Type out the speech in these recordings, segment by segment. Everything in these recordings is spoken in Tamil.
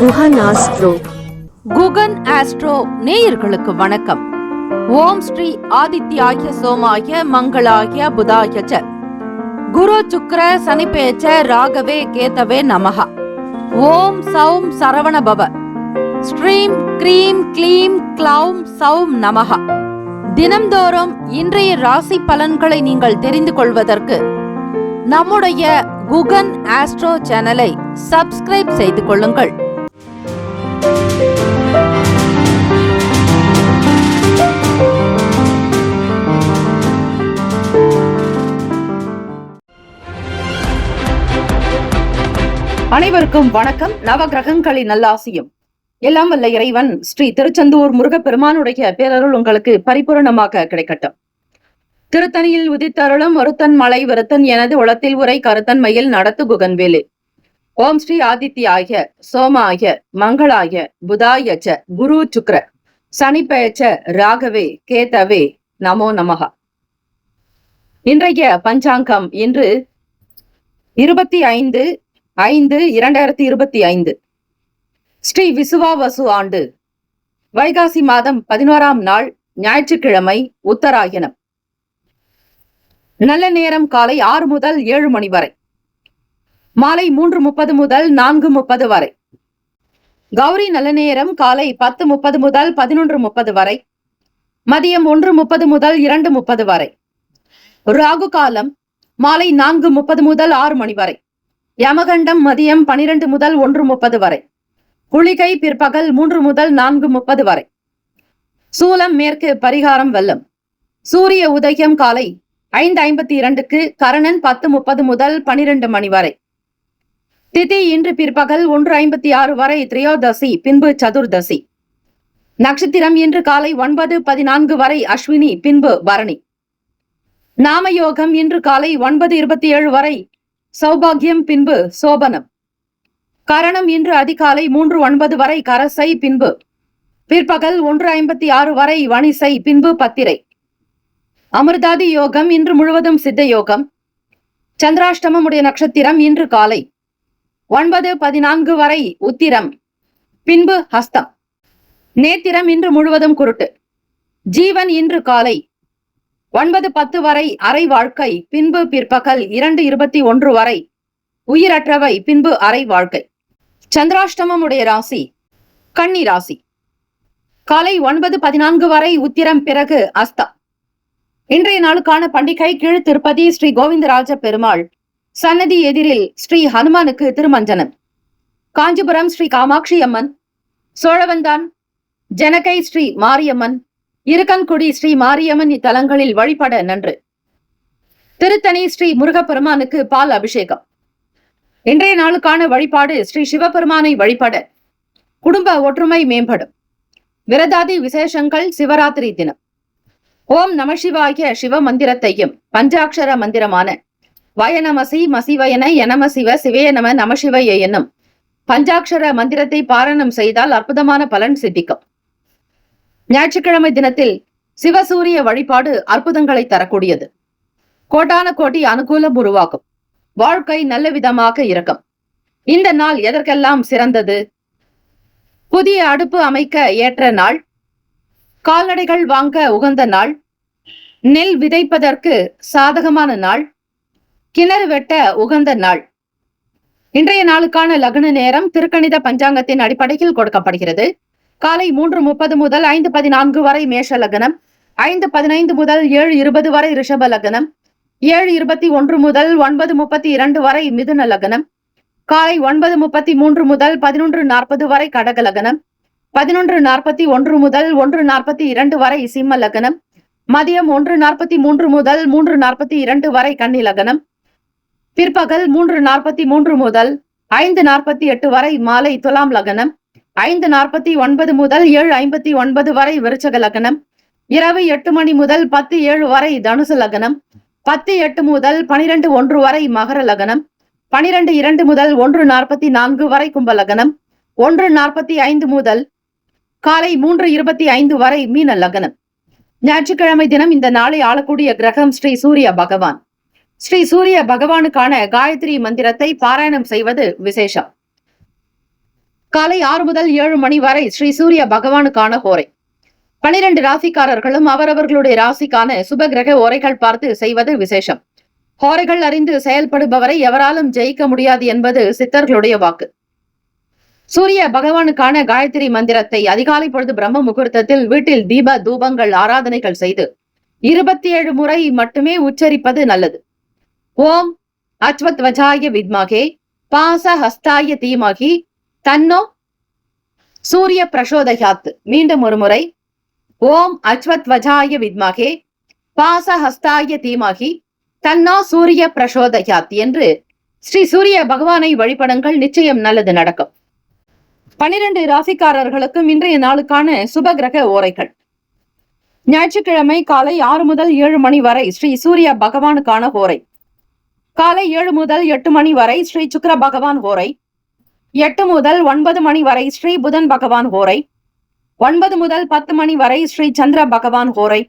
குகன் ஆஸ்ட்ரோ. குகன் ஆஸ்ட்ரோ நேயர்களுக்கு வணக்கம். ஓம் ஸ்ரீ ஆதித்யாய சோமாய மங்களாய புதாய ச குரு சுக்ர சனிபேச்ச ராகவே கேதவே நமஹ. ஓம் சௌம் சரவண பவ. ஸ்ரீம் க்ரீம் க்ளீம் க்ளௌம் சௌம் நமஹ. தினம்தோறும் இன்றைய ராசி பலன்களை நீங்கள் தெரிந்து கொள்வதற்கு நம்முடைய குகன் ஆஸ்ட்ரோ சேனலை சப்ஸ்கிரைப் செய்து கொள்ளுங்கள். அனைவருக்கும் வணக்கம். நவகிரகங்களின் நல்லாசியும் எல்லாம் வல்ல இறைவன் ஸ்ரீ திருச்செந்தூர் முருகப்பெருமானுடைய பேரருள் உங்களுக்கு பரிபூரணமாக கிடைக்கட்டும். திருத்தணியில் உதித்தருளும் ஒருத்தன் மலை வருத்தன் எனது உளத்தில் உரை கருத்தன் மயில் நடத்து குகன்வேலு. ஓம் ஸ்ரீ ஆதித்யாய சோமாய மங்களாய புதாய ச குரு சுக்ர சனிப்பெயச்ச ராகவே கேதவே நமோ நமஹ. இன்றைய பஞ்சாங்கம் இன்று 25/5/2025 ஸ்ரீ விசுவாவசு ஆண்டு வைகாசி மாதம் 11ஆம் நாள் ஞாயிற்றுக்கிழமை உத்தராயணம். நல்ல நேரம் காலை 6 முதல் 7 மணி வரை, மாலை 3:30 முதல் 4:30 வரை. கௌரி நல்ல நேரம் காலை 10:30 முதல் 11:30 வரை, மதியம் 1:30 முதல் 2:30 வரை. ராகு காலம் மாலை 4:30 முதல் 6 மணி வரை. யமகண்டம் மதியம் 12 முதல் 1:30 வரை. குளிகை பிற்பகல் 3 முதல் 4:30 வரை. சூலம் மேற்கு, பரிகாரம் வெள்ளம். சூரிய உதயம் காலை 5:52க்கு, கரணன் 10:30 முதல் 12 மணி வரை. திதி இன்று பிற்பகல் 1:56 வரை திரையோதசி, பின்பு சதுர்தசி. நட்சத்திரம் இன்று காலை 9:14 வரை அஸ்வினி, பின்பு பரணி. நாமயோகம் இன்று காலை 9:27 வரை சௌபாகியம், பின்பு சோபனம். கரணம் இன்று அதிகாலை 3:09 வரை கரசை, பின்பு பிற்பகல் 1:56 வரை வணிசை, பின்பு பத்திரை. அமிர்தாதி யோகம் இன்று முழுவதும் சித்த யோகம். சந்திராஷ்டமம் உடைய நட்சத்திரம் இன்று காலை 9:14 வரை உத்திரம், பின்பு ஹஸ்தம். நேத்திரம் இன்று முழுவதும் குருட்டு. ஜீவன் இன்று காலை 9:10 வரை அரை வாழ்க்கை, பின்பு பிற்பகல் 2:21 வரை உயிரற்றவை, பின்பு அரை வாழ்க்கை. சந்திராஷ்டமம் உடைய ராசி கன்னி ராசி. காலை 9:14 வரை உத்திரம், பிறகு அஸ்தம். இன்றைய நாளுக்கான பண்டிகை கீழ் திருப்பதி ஸ்ரீ கோவிந்தராஜ பெருமாள் சன்னதி எதிரில் ஸ்ரீ ஹனுமானுக்கு திருமஞ்சனம். காஞ்சிபுரம் ஸ்ரீ காமாட்சி அம்மன், சோழவந்தான் ஜனகை ஸ்ரீ மாரியம்மன், இருக்கன்குடி ஸ்ரீ மாரியம்மன் இத்தலங்களில் வழிபட நன்று. திருத்தணி ஸ்ரீ முருகப்பெருமானுக்கு பால் அபிஷேகம். இன்றைய நாளுக்கான வழிபாடு ஸ்ரீ சிவபெருமானை வழிபட குடும்ப ஒற்றுமை மேம்படும். விரதாதி விசேஷங்கள் சிவராத்திரி தினம். ஓம் நமசிவாய சிவ மந்திரத்தையும் பஞ்சாட்சர மந்திரமான வயநமசி மசிவயன எனம சிவ சிவய நம நமசிவய என்னும் பஞ்சாட்சர மந்திரத்தை பாராயணம் செய்தால் அற்புதமான பலன் சித்திக்கும். ஞாயிற்றுக்கிழமை தினத்தில் சிவசூரிய வழிபாடு அற்புதங்களை தரக்கூடியது. கோட்டான கோட்டி அனுகூலம் உருவாக்கும். வாழ்க்கை நல்ல விதமாக இருக்கும். இந்த நாள் எதற்கெல்லாம் சிறந்தது? புதிய அடுப்பு அமைக்க ஏற்ற நாள், கால்நடைகள் வாங்க உகந்த நாள், நெல் விதைப்பதற்கு சாதகமான நாள், கிணறு வெட்ட உகந்த நாள். இன்றைய நாளுக்கான லக்ன நேரம் திருக்கணித பஞ்சாங்கத்தின் அடிப்படையில் கொடுக்கப்படுகிறது. காலை 3:30 முதல் 5:14 வரை மேஷ லக்னம், 5:15 முதல் 7:20 வரை ரிஷப லக்னம், 7:21 முதல் 9:32 வரை மிதுன லக்னம், காலை 9:33 முதல் 11:40 வரை கடக லக்னம், 11:41 முதல் 1:42 வரை சிம்ம லக்னம், மதியம் 1:43 முதல் 3:42 வரை கன்னி லக்னம், பிற்பகல் 3:43 முதல் 5:48 வரை மாலை துலாம் லக்னம், 5:49 முதல் 7:59 வரை விருச்சக லக்னம், இரவு 8 மணி முதல் 10:07 வரை தனுசு லக்னம், 10:08 முதல் 12:01 வரை மகர லக்னம், 12:02 முதல் 1:44 வரை கும்ப லக்னம், 1:45 முதல் காலை 3:25 வரை மீன லக்னம். ஞாயிற்றுக்கிழமை தினம் இந்த நாளை ஆளக்கூடிய கிரகம் ஸ்ரீ சூரிய பகவான். ஸ்ரீ சூரிய பகவானுக்கான காயத்ரி மந்திரத்தை பாராயணம் செய்வது விசேஷம். காலை 6 முதல் 7 மணி வரை ஸ்ரீ சூரிய பகவானுக்கான ஹோரை. 12 ராசிக்காரர்களும் அவரவர்களுடைய ராசிக்கான சுப கிரக ஓரைகள் பார்த்து செய்வது விசேஷம். ஹோரைகள் அறிந்து செயல்படுபவரை எவராலும் ஜெயிக்க முடியாது என்பது சித்தர்களுடைய வாக்கு. சூரிய பகவானுக்கான காயத்ரி மந்திரத்தை அதிகாலை பொழுது பிரம்ம முகூர்த்தத்தில் வீட்டில் தீப தூபங்கள் ஆராதனைகள் செய்து 27 முறை மட்டுமே உச்சரிப்பது நல்லது. ஓம் அச்வத்வஜாய வித்மகே பாச ஹஸ்தாய தீமகி தன்னோ சூரிய பிரசோதயாத். மீண்டும் ஒரு முறை. ஓம் அச்வத்வஜாய வித்மகே பாச ஹஸ்தாய தீமகி தன்னோ சூரிய பிரசோதயாத் என்று ஸ்ரீ சூரிய பகவானை வழிபடுங்கள், நிச்சயம் நல்லது நடக்கும். 12 ராசிக்காரர்களுக்கும் இன்றைய நாளுக்கான சுப கிரக ஓரைகள். ஞாயிற்றுக்கிழமை காலை 6 முதல் 7 மணி வரை ஸ்ரீ சூரிய பகவானுக்கான ஹோரை. காலை 7 முதல் 8 மணி வரை ஸ்ரீ சுக்கிர பகவான் ஹோரை. 8 முதல் 9 மணி வரை ஸ்ரீ புதன் பகவான் ஹோரை. 9 முதல் 10 மணி வரை ஸ்ரீ சந்திர பகவான் ஹோரை.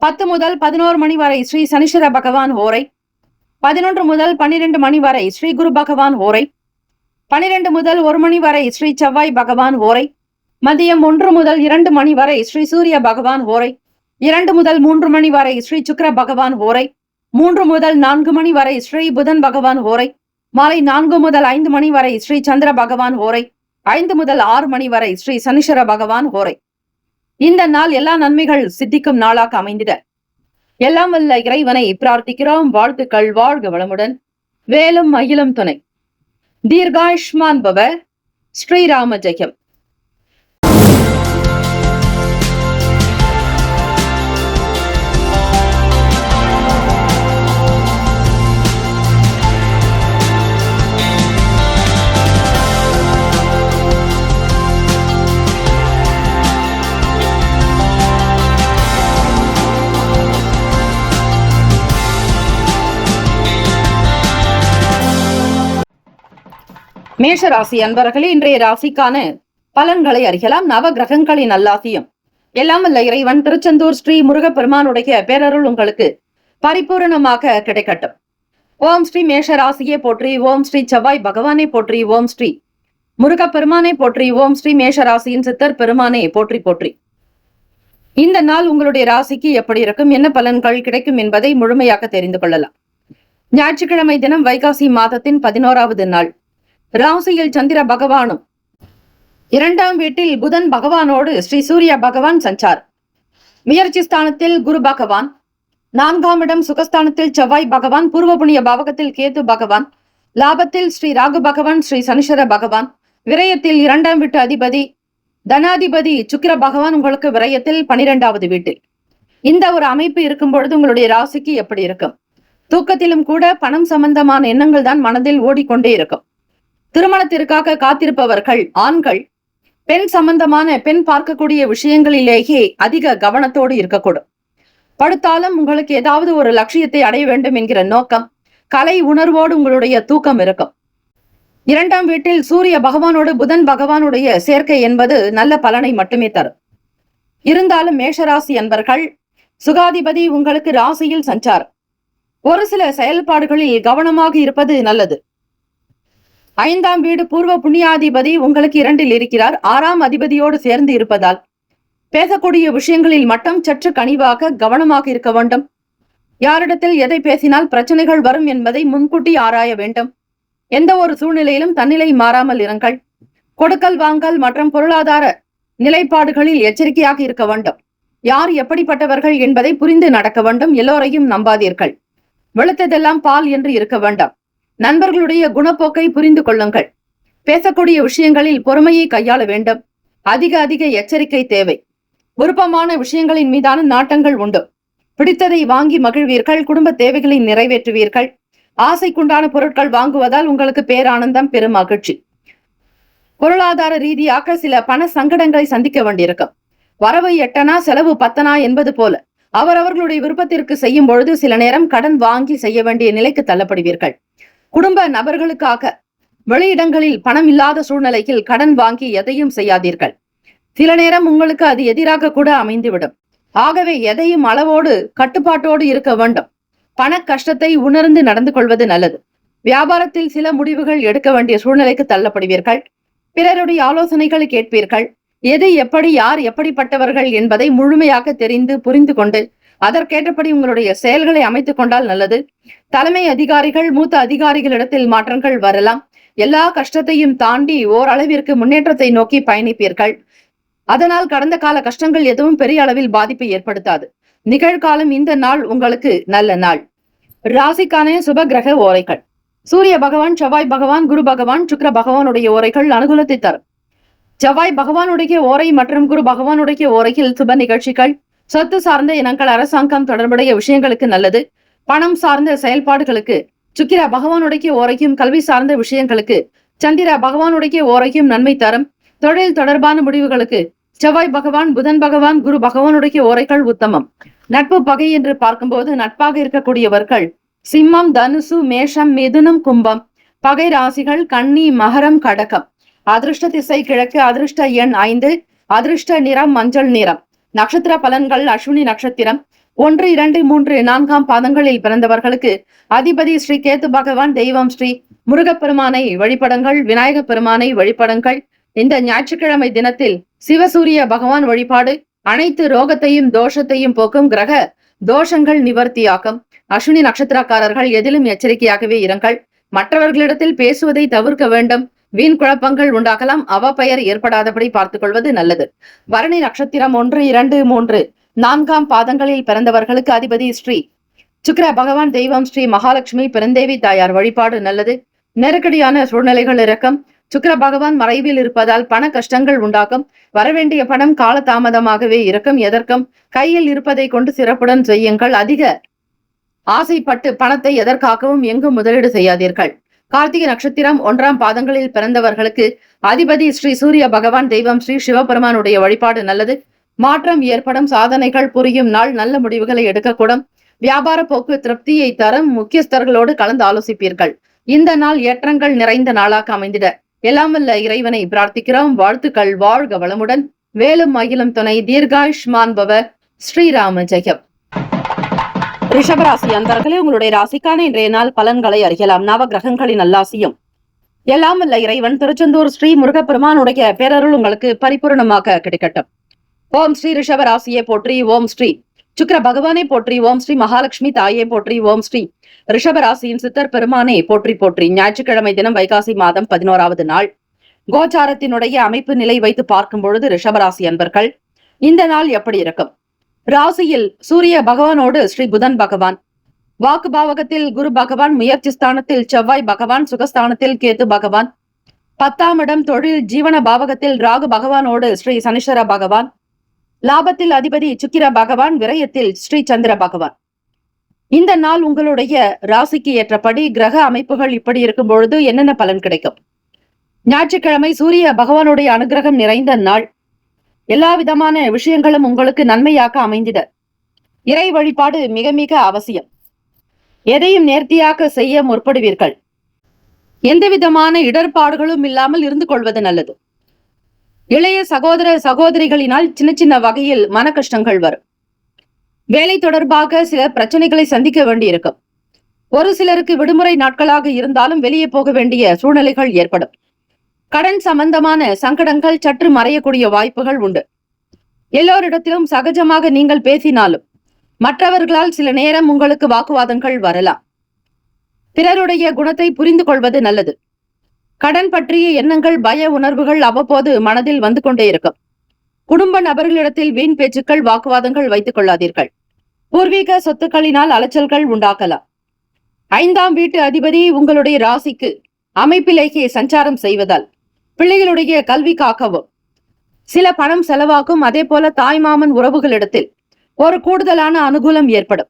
10 முதல் 11 மணி வரை ஸ்ரீ சனீஸ்வர பகவான் ஹோரை. 11 முதல் 12 மணி வரை ஸ்ரீ குரு பகவான் ஹோரை. 12 முதல் 1 மணி வரை ஸ்ரீ செவ்வாய் பகவான் ஹோரை. மதியம் 1 முதல் 2 மணி வரை ஸ்ரீ சூரிய பகவான் ஹோரை. 2 முதல் 3 மணி வரை ஸ்ரீ சுக்கிர பகவான் ஹோரை. 3 முதல் 4 மணி வரை ஸ்ரீ புதன் பகவான் ஹோரை. மாலை 4 முதல் 5 மணி வரை ஸ்ரீ சந்திர பகவான் ஹோரை. 5 முதல் 6 மணி வரை ஸ்ரீ சனீஸ்வர பகவான் ஹோரை. இந்த நாள் எல்லா நன்மைகள் சித்திக்கும் நாளாக அமைந்திட எல்லாம் வல்ல இறைவனை பிரார்த்திக்கிறோம். வாழ்த்துக்கள். வாழ்க வளமுடன். வேலும் மயிலும் துணை. தீர்காயுஷ்மான் பவ. ஸ்ரீராம ஜெயம். மேஷ ராசி அன்பர்களே, இன்றைய ராசிக்கான பலன்களை அறியலாம். நவ கிரகங்களின் நல்லாசியம் எல்லாம் வல்ல இறைவன் திருச்செந்தூர் ஸ்ரீ முருகப்பெருமானுடைய பேரருள் உங்களுக்கு பரிபூரணமாக கிடைக்கட்டும். ஓம் ஸ்ரீ மேஷ ராசியே போற்றி. ஓம் ஸ்ரீ செவ்வாய் பகவானை போற்றி. ஓம் ஸ்ரீ முருகப்பெருமானை போற்றி. ஓம் ஸ்ரீ மேஷ ராசியின் சித்தர் பெருமானை போற்றி போற்றி. இந்த நாள் உங்களுடைய ராசிக்கு எப்படி இருக்கும், என்ன பலன்கள் கிடைக்கும் என்பதை முழுமையாக தெரிந்து கொள்ளலாம். ஞாயிற்றுக்கிழமை தினம் வைகாசி மாதத்தின் 11வது நாள். ராசியில் சந்திர பகவானும் 2ஆம் வீட்டில் புதன் பகவானோடு ஸ்ரீ சூரிய பகவான் சஞ்சார். முயற்சி ஸ்தானத்தில் குரு பகவான், 4ஆம் இடம் சுகஸ்தானத்தில் செவ்வாய் பகவான், பூர்வ புண்ணிய பாவகத்தில் கேது பகவான், லாபத்தில் ஸ்ரீ ராகு பகவான், ஸ்ரீ சனீஸ்வர பகவான், விரயத்தில் 2ஆம் வீட்டு அதிபதி தனாதிபதி சுக்கிர பகவான் உங்களுக்கு விரயத்தில் 12வது வீட்டில். இந்த ஒரு அமைப்பு இருக்கும் பொழுது உங்களுடைய ராசிக்கு எப்படி இருக்கும்? தூக்கத்திலும் கூட பணம் சம்பந்தமான எண்ணங்கள் தான் மனதில் ஓடிக்கொண்டே இருக்கும். திருமணத்திற்காக காத்திருப்பவர்கள் ஆண்கள் பெண் சம்பந்தமான பெண் பார்க்கக்கூடிய விஷயங்களிலேயே அதிக கவனத்தோடு இருக்கக்கூடும். படுத்தாலும் உங்களுக்கு ஏதாவது ஒரு லட்சியத்தை அடைய வேண்டும் என்கிற நோக்கம், கலை உணர்வோடு உங்களுடைய தூக்கம் இருக்கும். 2ஆம் வீட்டில் சூரிய பகவானோடு புதன் பகவானுடைய சேர்க்கை என்பது நல்ல பலனை மட்டுமே தரும். இருந்தாலும் மேஷராசி அன்பர்கள், சுகாதிபதி உங்களுக்கு ராசியில் சஞ்சாரம். ஒரு சில செயல்பாடுகளில் கவனமாக இருப்பது நல்லது. 5ஆம் வீடு பூர்வ புண்ணியாதிபதி உங்களுக்கு 2இல் இருக்கிறார். 6ஆம் அதிபதியோடு சேர்ந்து இருப்பதால் பேசக்கூடிய விஷயங்களில் மட்டும் சற்று கனிவாக கவனமாக இருக்க வேண்டும். யாரிடத்தில் எதை பேசினால் பிரச்சனைகள் வரும் என்பதை முன்கூட்டி ஆராய வேண்டும். எந்த ஒரு சூழ்நிலையிலும் தன்னிலை மாறாமல் இருங்கள். கொடுக்கல் வாங்கல் மற்றும் பொருளாதார நிலைப்பாடுகளில் எச்சரிக்கையாக இருக்க வேண்டும். யார் எப்படிப்பட்டவர்கள் என்பதை புரிந்து நடக்க வேண்டும். எல்லோரையும் நம்பாதீர்கள். வெளுத்ததெல்லாம் பால் என்று இருக்க வேண்டாம். நண்பர்களுடைய குணப்போக்கை புரிந்து கொள்ளுங்கள். பேசக்கூடிய விஷயங்களில் பொறுமையை கையாள வேண்டும். அதிக எச்சரிக்கை தேவை. விருப்பமான விஷயங்களின் மீதான நாட்டங்கள் உண்டு. பிடித்ததை வாங்கி மகிழ்வீர்கள். குடும்ப தேவைகளை நிறைவேற்றுவீர்கள். ஆசைக்குண்டான பொருட்கள் வாங்குவதால் உங்களுக்கு பேரானந்தம், பெரும் மகிழ்ச்சி. பொருளாதார ரீதியாக சில பண சங்கடங்களை சந்திக்க வேண்டியிருக்கும். வரவு 8 செலவு 10 என்பது போல அவரவர்களுடைய விருப்பத்திற்கு செய்யும் பொழுது சில நேரம் கடன் வாங்கி செய்ய வேண்டிய நிலைக்கு தள்ளப்படுவீர்கள். குடும்ப நபர்களுக்காக வெளியிடங்களில் பணம் இல்லாத சூழ்நிலையில் கடன் வாங்கி எதையும் செய்யாதீர்கள். சில நேரம் உங்களுக்கு அது எதிராக கூட அமைந்துவிடும். ஆகவே எதையும் அளவோடு கட்டுப்பாட்டோடு இருக்க வேண்டும். பண கஷ்டத்தை உணர்ந்து நடந்து கொள்வது நல்லது. வியாபாரத்தில் சில முடிவுகள் எடுக்க வேண்டிய சூழ்நிலைக்கு தள்ளப்படுவீர்கள். பிறருடைய ஆலோசனைகளை கேட்பீர்கள். எது எப்படி, யார் எப்படிப்பட்டவர்கள் என்பதை முழுமையாக தெரிந்து புரிந்து கொண்டு அதற்கேற்றபடி உங்களுடைய செயல்களை அமைத்துக் கொண்டால் நல்லது. தலைமை அதிகாரிகள், மூத்த அதிகாரிகளிடத்தில் மாற்றங்கள் வரலாம். எல்லா கஷ்டத்தையும் தாண்டி ஓரளவிற்கு முன்னேற்றத்தை நோக்கி பயணிப்பீர்கள். அதனால் கடந்த கால கஷ்டங்கள் எதுவும் பெரிய அளவில் பாதிப்பை ஏற்படுத்தாது. நிகழ்காலம் இந்த நாள் உங்களுக்கு நல்ல நாள். ராசிக்கான சுப கிரக ஓரைகள். சூரிய பகவான், செவ்வாய் பகவான், குரு பகவான், சுக்கிர பகவானுடைய ஓரைகள் அனுகூலத்தை தரும். செவ்வாய் பகவானுடைய ஓரை மற்றும் குரு பகவானுடைய ஓரையில் சுப நிகழ்ச்சிகள், சொத்து சார்ந்த இனங்கள், அரசாங்கம் தொடர்புடைய விஷயங்களுக்கு நல்லது. பணம் சார்ந்த செயல்பாடுகளுக்கு சுக்கிர பகவானுடைய ஓரையும், கல்வி சார்ந்த விஷயங்களுக்கு சந்திர பகவானுடைய ஓரையும் நன்மை தரும். தொழில் தொடர்பான முடிவுகளுக்கு செவ்வாய் பகவான், புதன் பகவான், குரு பகவானுடைய ஓரைகள் உத்தமம். நட்பு பகை என்று பார்க்கும்போது நட்பாக இருக்கக்கூடியவர்கள் சிம்மம், தனுசு, மேஷம், மிதுனம், கும்பம். பகை ராசிகள் கன்னி, மகரம், கடகம். அதிர்ஷ்ட திசை கிழக்கு. அதிர்ஷ்ட எண் 5. அதிர்ஷ்ட நிறம் மஞ்சள் நிறம். நட்சத்திர பலன்கள் அஸ்வினி நட்சத்திரம் 1, 2, 3, 4ஆம் பாதங்களில் பிறந்தவர்களுக்கு அதிபதி ஸ்ரீ கேத்து பகவான். தெய்வம் ஸ்ரீ முருகப்பெருமானை வழிபடுங்கள். விநாயக பெருமானை வழிபடுங்கள். இந்த ஞாயிற்றுக்கிழமை தினத்தில் சிவசூரிய பகவான் வழிபாடு அனைத்து ரோகத்தையும் தோஷத்தையும் போக்கும். கிரக தோஷங்கள் நிவர்த்தியாக்கும். அஸ்வினி நட்சத்திரக்காரர்கள் எதிலும் எச்சரிக்கையாகவே இருங்கள். மற்றவர்களிடத்தில் பேசுவதை தவிர்க்க வேண்டும். வீண் குழப்பங்கள் உண்டாகலாம். அவப்பெயர் ஏற்படாதபடி பார்த்துக் கொள்வது நல்லது. பரணி நட்சத்திரம் 1, 2, 3, 4ஆம் பாதங்களில் பிறந்தவர்களுக்கு அதிபதி ஸ்ரீ சுக்கிர பகவான். தெய்வம் ஸ்ரீ மகாலட்சுமி பெருந்தேவி தாயார் வழிபாடு நல்லது. நெருக்கடியான சூழ்நிலைகள் இறக்கும். சுக்கிர பகவான் மறைவில் இருப்பதால் பண கஷ்டங்கள் உண்டாகும். வரவேண்டிய பணம் கால தாமதமாகவே இருக்கும். எதற்கும் கையில் இருப்பதை கொண்டு சிறப்புடன் செய்யுங்கள். அதிக ஆசைப்பட்டு பணத்தை எதற்காகவும் எங்கும் முதலீடு செய்யாதீர்கள். கார்த்திகை நட்சத்திரம் 1ஆம் பாதங்களில் பிறந்தவர்களுக்கு அதிபதி ஸ்ரீ சூரிய பகவான். தெய்வம் ஸ்ரீ சிவபெருமானுடைய வழிபாடு நல்லது. மாற்றம் ஏற்படும். சாதனைகள் புரியும் நாள். நல்ல முடிவுகளை எடுக்கக்கூடும். வியாபார போக்கு திருப்தியை தரும். முக்கியஸ்தர்களோடு கலந்து ஆலோசிப்பீர்கள். இந்த நாள் ஏற்றங்கள் நிறைந்த நாளாக அமைந்திட எல்லாம் வல்ல இறைவனை பிரார்த்திக்கிறோம். வாழ்த்துக்கள். வாழ்க வளமுடன். வேலும் மகிழும் துணை. தீர்காயுஷ்மான் பவ. ஸ்ரீராம ஜெயம். ரிஷபராசி அன்பர்களே, உங்களுடைய ராசிக்கான இன்றைய நாள் பலன்களை அறியலாம். நவ கிரகங்களின் நல்லாசியும் எல்லாம் வல்ல இறைவன் திருச்செந்தூர் ஸ்ரீ முருகப்பெருமானுடைய பேரருள் உங்களுக்கு பரிபூர்ணமாக கிடைக்கட்டும். ஓம் ஸ்ரீ ரிஷபராசியை போற்றி. ஓம் ஸ்ரீ சுக்கிர பகவானை போற்றி. ஓம் ஸ்ரீ மகாலட்சுமி தாயை போற்றி. ஓம் ஸ்ரீ ரிஷபராசியின் சித்தர் பெருமானை போற்றி போற்றி. ஞாயிற்றுக்கிழமை தினம் வைகாசி மாதம் 11வது நாள். கோச்சாரத்தினுடைய அமைப்பு நிலை வைத்து பார்க்கும் பொழுது ரிஷபராசி அன்பர்கள் இந்த நாள் எப்படி இருக்கும்? ராசியில் சூரிய பகவானோடு ஸ்ரீ புதன் பகவான், வாக்கு பாவகத்தில் குரு பகவான், முயற்சி ஸ்தானத்தில் செவ்வாய் பகவான், சுகஸ்தானத்தில் கேத்து பகவான், 10ஆம் இடம் தொழில் ஜீவன பாவகத்தில் ராகு பகவானோடு ஸ்ரீ சனீஸ்வர பகவான், லாபத்தில் அதிபதி சுக்கிர பகவான், விரயத்தில் ஸ்ரீ சந்திர பகவான். இந்த நாள் உங்களுடைய ராசிக்கு ஏற்றபடி கிரக அமைப்புகள் இப்படி இருக்கும் பொழுது என்னென்ன பலன் கிடைக்கும்? ஞாயிற்றுக்கிழமை சூரிய பகவானுடைய அனுகிரகம் நிறைந்த நாள். எல்லா விதமான விஷயங்களும் உங்களுக்கு நன்மையாக அமைந்திட இறை வழிபாடு மிக மிக அவசியம். எதையும் நேர்த்தியாக செய்ய முற்படுவீர்கள். எந்த விதமான இடர்பாடுகளும் இல்லாமல் இருந்து கொள்வது நல்லது. இளைய சகோதர சகோதரிகளினால் சின்ன சின்ன வகையில் மன கஷ்டங்கள் வரும். வேலை தொடர்பாக சில பிரச்சனைகளை சந்திக்க வேண்டியிருக்கும். ஒரு சிலருக்கு விடுமுறை நாட்களாக இருந்தாலும் வெளியே போக வேண்டிய சூழ்நிலைகள் ஏற்படும். கடன் சம்பந்தமான சங்கடங்கள் சற்று மறையக்கூடிய வாய்ப்புகள் உண்டு. எல்லோரிடத்திலும் சகஜமாக நீங்கள் பேசினாலும் மற்றவர்களால் சில நேரம் உங்களுக்கு வாக்குவாதங்கள் வரலாம். பிறருடைய குணத்தை புரிந்து கொள்வது நல்லது. கடன் பற்றிய எண்ணங்கள், பய உணர்வுகள் அவ்வப்போது மனதில் வந்து கொண்டே இருக்கும். குடும்ப நபர்களிடத்தில் வீண் பேச்சுக்கள், வாக்குவாதங்கள் வைத்துக் கொள்ளாதீர்கள். பூர்வீக சொத்துக்களினால் அலைச்சல்கள் உண்டாக்கலாம். 5ஆம் வீட்டு அதிபதி உங்களுடைய ராசிக்கு அமைப்பிலேயே சஞ்சாரம் செய்வதால் பிள்ளைகளுடைய கல்வி காக்கவும் சில பணம் செலவாகும். அதே போல தாய்மாமன் உறவுகளிடத்தில் ஒரு கூடுதலான அனுகூலம் ஏற்படும்.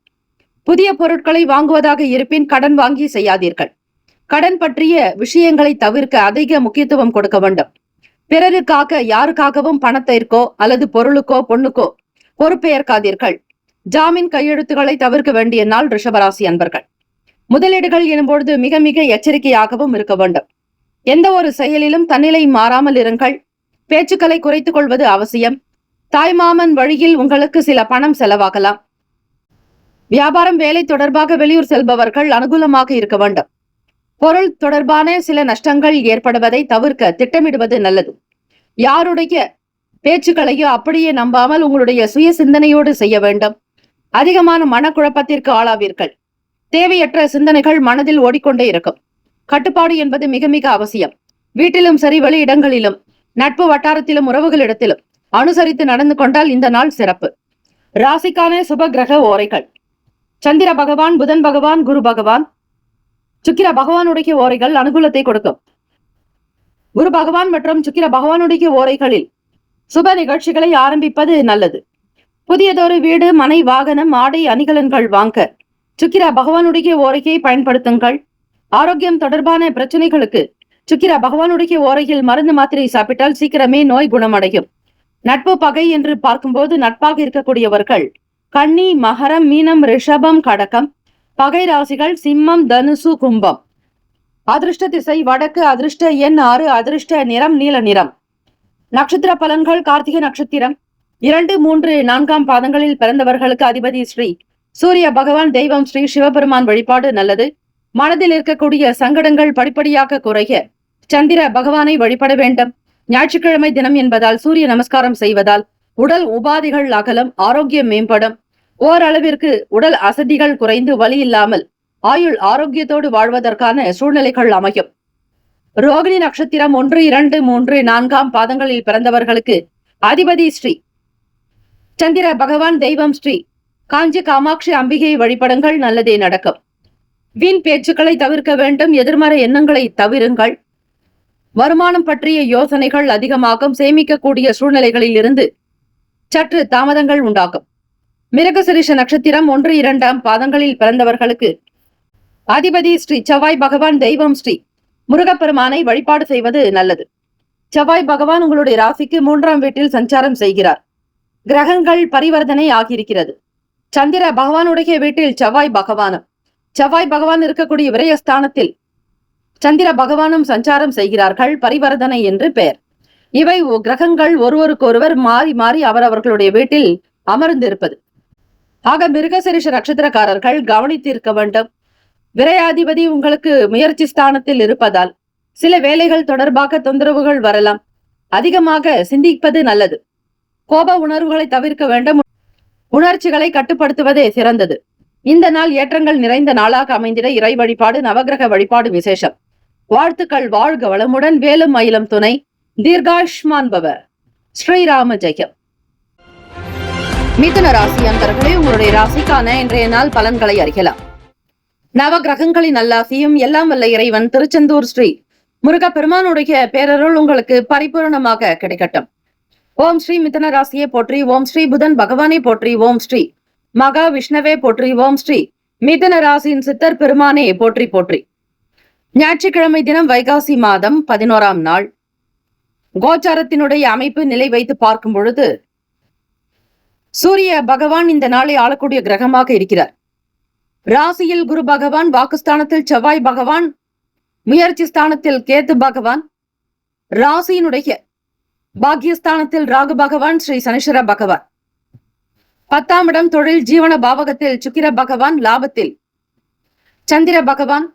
புதிய பொருட்களை வாங்குவதாக இருப்பின் கடன் வாங்கி செய்யாதீர்கள். கடன் பற்றிய விஷயங்களை தவிர்க்க அதிக முக்கியத்துவம் கொடுக்க வேண்டும். பிறருக்காக யாருக்காகவும் பணத்திற்கோ அல்லது பொருளுக்கோ பொண்ணுக்கோ பொறுப்பேற்காதீர்கள். ஜாமீன் கையெழுத்துக்களை தவிர்க்க வேண்டிய நாள் ரிஷபராசி அன்பர்கள். முதலீடுகள் எனும்பொழுது மிக மிக எச்சரிக்கையாகவும் இருக்க வேண்டும். எந்த ஒரு செயலிலும் தன்னிலை மாறாமல் இருங்கள். பேச்சுக்களை குறைத்துக் கொள்வது அவசியம். தாய்மாமன் வழியில் உங்களுக்கு சில பணம் செலவாகலாம். வியாபாரம் வேலை தொடர்பாக வெளியூர் செல்பவர்கள் அனுகூலமாக இருக்க வேண்டும். பொருள் தொடர்பான சில நஷ்டங்கள் ஏற்படுவதை தவிர்க்க திட்டமிடுவது நல்லது. யாருடைய பேச்சுக்களையோ அப்படியே நம்பாமல் உங்களுடைய சுய சிந்தனையோடு செய்ய வேண்டும். அதிகமான மனக்குழப்பத்திற்கு ஆளாவீர்கள். தேவையற்ற சிந்தனைகள் மனதில் ஓடிக்கொண்டே இருக்கும். கட்டுப்பாடு என்பது மிக மிக அவசியம். வீட்டிலும் சரி, வெளியிடங்களிலும், நட்பு வட்டாரத்திலும், உறவுகளிடத்திலும் அனுசரித்து நடந்து கொண்டால் இந்த நாள் சிறப்பு. ராசிக்கான சுப கிரக ஓரைகள்: சந்திர பகவான், புதன் பகவான், குரு பகவான், சுக்கிர பகவானுடைய ஓரைகள் அனுகூலத்தை கொடுக்கும். குரு பகவான் மற்றும் சுக்கிர பகவானுடைய ஓரைகளில் சுப நிகழ்ச்சிகளை ஆரம்பிப்பது நல்லது. புதியதொரு வீடு, மனை, வாகனம், ஆடை, அணிகலன்கள் வாங்க சுக்கிர பகவானுடைய ஓரையை பயன்படுத்துங்கள். ஆரோக்கியம் தொடர்பான பிரச்சனைகளுக்கு சுக்கிர பகவானுடைய ஓரையில் மருந்து மாத்திரை சாப்பிட்டால் சீக்கிரமே நோய் குணமடையும். நட்பு பகை என்று பார்க்கும்போது நட்பாக இருக்கக்கூடியவர்கள் கன்னி, மகரம், மீனம், ரிஷபம், கடகம். பகை ராசிகள் சிம்மம், தனுசு, கும்பம். அதிர்ஷ்ட திசை வடக்கு. அதிர்ஷ்ட எண் 6. அதிர்ஷ்ட நிறம் நீல நிறம். நட்சத்திர பலன்கள்: கார்த்திகை நட்சத்திரம் 2, 3, 4 பாதங்களில் பிறந்தவர்களுக்கு அதிபதி ஸ்ரீ சூரிய பகவான். தெய்வம் ஸ்ரீ சிவபெருமான் வழிபாடு நல்லது. மனதில் இருக்கக்கூடிய சங்கடங்கள் படிப்படியாக குறைய சந்திர பகவானை வழிபட வேண்டும். ஞாயிற்றுக்கிழமை தினம் என்பதால் சூரிய நமஸ்காரம் செய்வதால் உடல் உபாதைகள் அகலம், ஆரோக்கியம் மேம்படும். ஓரளவிற்கு உடல் அசதிகள் குறைந்து வலி இல்லாமல் ஆயுள் ஆரோக்கியத்தோடு வாழ்வதற்கான சூழ்நிலைகள் அமையும். ரோகிணி நட்சத்திரம் 1, 2, 3, 4 பாதங்களில் பிறந்தவர்களுக்கு அதிபதி ஸ்ரீ சந்திர பகவான். தெய்வம் ஸ்ரீ காஞ்சி காமாட்சி அம்பிகையை வழிபடுங்கள், நல்லதே நடக்கும். வீண் பேச்சுக்களை தவிர்க்க வேண்டும். எதிர்மறை எண்ணங்களை தவிருங்கள். வருமானம் பற்றிய யோசனைகள் அதிகமாகும். சேமிக்கக்கூடிய சூழ்நிலைகளில் இருந்து சற்று தாமதங்கள் உண்டாகும். மிருகசிரிஷ நட்சத்திரம் 1, 2 பாதங்களில் பிறந்தவர்களுக்கு அதிபதி ஸ்ரீ செவ்வாய் பகவான். தெய்வம் ஸ்ரீ முருகப்பெருமானை வழிபாடு செய்வது நல்லது. செவ்வாய் பகவான் உங்களுடைய ராசிக்கு 3ஆம் வீட்டில் சஞ்சாரம் செய்கிறார். கிரகங்கள் பரிவர்த்தனை ஆகியிருக்கிறது. சந்திர பகவானுடைய வீட்டில் செவ்வாய் பகவான் இருக்கக்கூடிய விரயஸ்தானத்தில் சந்திர பகவானும் சஞ்சாரம் செய்கிறார்கள். பரிவர்த்தனை என்று பெயர். இவை கிரகங்கள் ஒருவருக்கொருவர் மாறி மாறி அவரவர்களுடைய வீட்டில் அமர்ந்திருப்பது. ஆக மிருகசிரிஷ நட்சத்திரக்காரர்கள் கவனித்திருக்க வேண்டும். விரையாதிபதி உங்களுக்கு முயற்சி ஸ்தானத்தில் இருப்பதால் சில வேலைகள் தொடர்பாக தொந்தரவுகள் வரலாம். அதிகமாக சிந்திப்பது நல்லது. கோப உணர்வுகளை தவிர்க்க வேண்டும். உணர்ச்சிகளை கட்டுப்படுத்துவதே சிறந்தது. இந்த நாள் ஏற்றங்கள் நிறைந்த நாளாக அமைந்திட இறை வழிபாடு, நவகிரக வழிபாடு விசேஷம். வாழ்த்துக்கள். வாழ்க வளமுடன். வேலும் மயிலும் துணை. தீர்காயுஷ்மான் பவ. ஸ்ரீராம ஜெயம். மிதுன ராசி அன்பர்களே, உங்களுடைய ராசிக்கான இன்றைய நாள் பலன்களை அறியலாம். நவ கிரகங்களின் நல்லாசியும் எல்லாம் வல்ல இறைவன் திருச்செந்தூர் ஸ்ரீ முருகப்பெருமானுடைய பேரருள் உங்களுக்கு பரிபூர்ணமாக கிடைக்கட்டும். ஓம் ஸ்ரீ மிதுன ராசியை போற்றி. ஓம் ஸ்ரீ புதன் பகவானை போற்றி. ஓம் ஸ்ரீ மகா விஷ்ணவே போற்றி. ஓம் ஸ்ரீ மிதுன ராசியின் சித்தர் பெருமானே போற்றி போற்றி. ஞாயிற்றுக்கிழமை தினம் வைகாசி மாதம் 11ஆம் நாள். கோச்சாரத்தினுடைய அமைப்பு நிலை வைத்து பார்க்கும் பொழுது சூரிய பகவான் இந்த நாளை ஆளக்கூடிய கிரகமாக இருக்கிறார். ராசியில் குரு பகவான், வாக்குஸ்தானத்தில் செவ்வாய் பகவான், முயற்சி ஸ்தானத்தில் கேத்து பகவான், ராசியினுடைய பாக்யஸ்தானத்தில் ராகு பகவான், ஸ்ரீ சனீஸ்வர பகவான், 10ஆம் இடம் தொழில் ஜீவன பாவகத்தில் சுக்கிர பகவான், லாபத்தில் சந்திர பகவான்,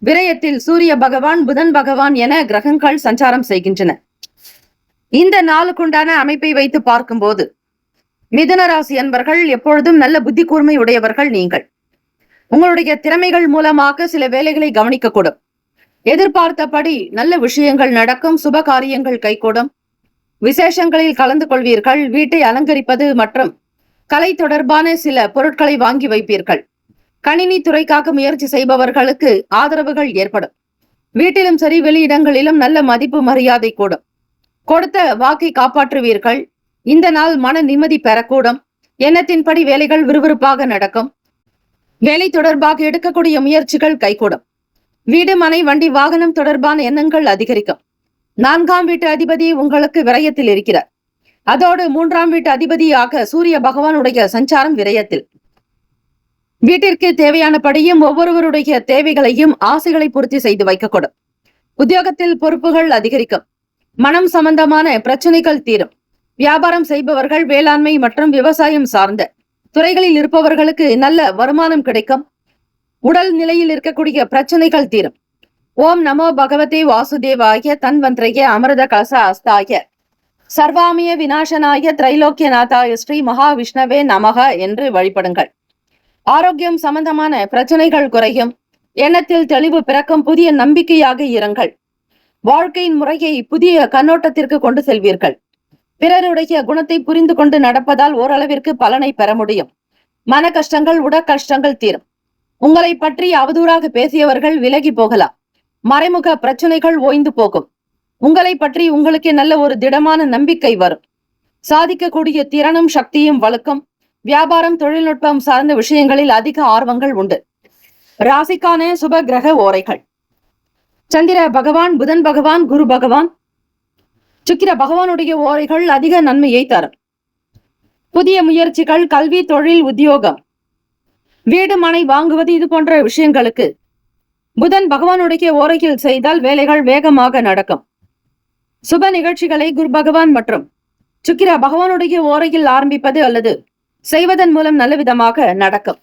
விரயத்தில் சூரிய பகவான், புதன் பகவான் என கிரகங்கள் சஞ்சாரம் செய்கின்றன. இந்த நாளுக்குண்டான அமைப்பை வைத்து பார்க்கும்போது மிதுன ராசி அன்பர்கள் எப்பொழுதும் நல்ல புத்தி கூர்மை உடையவர்கள். நீங்கள் உங்களுடைய திறமைகள் மூலமாக சில வேலைகளை கவனிக்கக்கூடும். எதிர்பார்த்தபடி நல்ல விஷயங்கள் நடக்கும். சுப காரியங்கள் கைகூடும். விசேஷங்களில் கலந்து கொள்வீர்கள். வீட்டை அலங்கரிப்பது மற்றும் கலை தொடர்பான சில பொருட்களை வாங்கி வைப்பீர்கள். கணினி துறைக்காக முயற்சி செய்பவர்களுக்கு ஆதரவுகள் ஏற்படும். வீட்டிலும் சரி, வெளியிடங்களிலும் நல்ல மதிப்பு மரியாதை கூடும். கொடுத்த வாக்கை காப்பாற்றுவீர்கள். இந்த நாள் மன நிம்மதி பெறக்கூடும். எண்ணத்தின்படி வேலைகள் விறுவிறுப்பாக நடக்கும். வேலை தொடர்பாக எடுக்கக்கூடிய முயற்சிகள் கைகூடும். வீடு, மனை, வண்டி, வாகனம் தொடர்பான எண்ணங்கள் அதிகரிக்கும். 4ஆம் வீட்டு அதிபதி உங்களுக்கு விரயத்தில் இருக்கிறார். அதோடு 3ஆம் வீட்டு அதிபதியாக சூரிய பகவானுடைய சஞ்சாரம் விரயத்தில். வீட்டிற்கு தேவையானபடியும் ஒவ்வொருவருடைய தேவைகளையும் ஆசைகளை பூர்த்தி செய்து வைக்கக்கூடும். உத்தியோகத்தில் பொறுப்புகள் அதிகரிக்கும். மனம் சம்பந்தமான பிரச்சனைகள் தீரும். வியாபாரம் செய்பவர்கள், வேளாண்மை மற்றும் விவசாயம் சார்ந்த துறைகளில் இருப்பவர்களுக்கு நல்ல வருமானம் கிடைக்கும். உடல் நிலையில் இருக்கக்கூடிய பிரச்சனைகள் தீரும். ஓம் நமோ பகவதே வாசுதேவாய தன்வந்திரய அமிர்த கலச அஸ்தாய சர்வாமிய விநாசனாய திரைலோக்கியநாதாய ஸ்ரீ மகாவிஷ்ணவே நமக என்று வழிபடுங்கள். ஆரோக்கியம் சம்பந்தமான பிரச்சனைகள் குறையும். எண்ணத்தில் தெளிவு பிறக்கும். புதிய நம்பிக்கையாக இருங்கள். வாழ்க்கையின் முறையை புதிய கண்ணோட்டத்திற்கு கொண்டு செல்வீர்கள். பிறருடைய குணத்தை புரிந்து கொண்டு நடப்பதால் ஓரளவிற்கு பலனை பெற முடியும். மன கஷ்டங்கள் உடற்கஷ்டங்கள் தீரும். உங்களை பற்றி அவதூறாக பேசியவர்கள் விலகி போகலாம். மறைமுக பிரச்சனைகள் ஓய்ந்து போகும். உங்களை பற்றி உங்களுக்கு நல்ல ஒரு திடமான நம்பிக்கை வரும். சாதிக்கக்கூடிய திறனும் சக்தியும் வலுக்கும். வியாபாரம் தொழில்நுட்பம் சார்ந்த விஷயங்களில் அதிக ஆர்வங்கள் உண்டு. ராசிக்கான சுப கிரக ஓரைகள்: சந்திர பகவான், புதன் பகவான், குரு பகவான், சுக்கிர பகவானுடைய ஓரைகள் அதிக நன்மையை தரும். புதிய முயற்சிகள், கல்வி, தொழில், உத்தியோகம், வீடு மனை வாங்குவது இது போன்ற விஷயங்களுக்கு புதன் பகவானுடைய ஓரையில் செய்தால் வேலைகள் வேகமாக நடக்கும். சுப நிகழ்ச்சிகளை குரு பகவான் மற்றும் சுக்கிர பகவானுடைய ஓரையில் ஆரம்பிப்பது அல்லது செய்வதன் மூலம் நல்ல விதமாக நடக்கும்.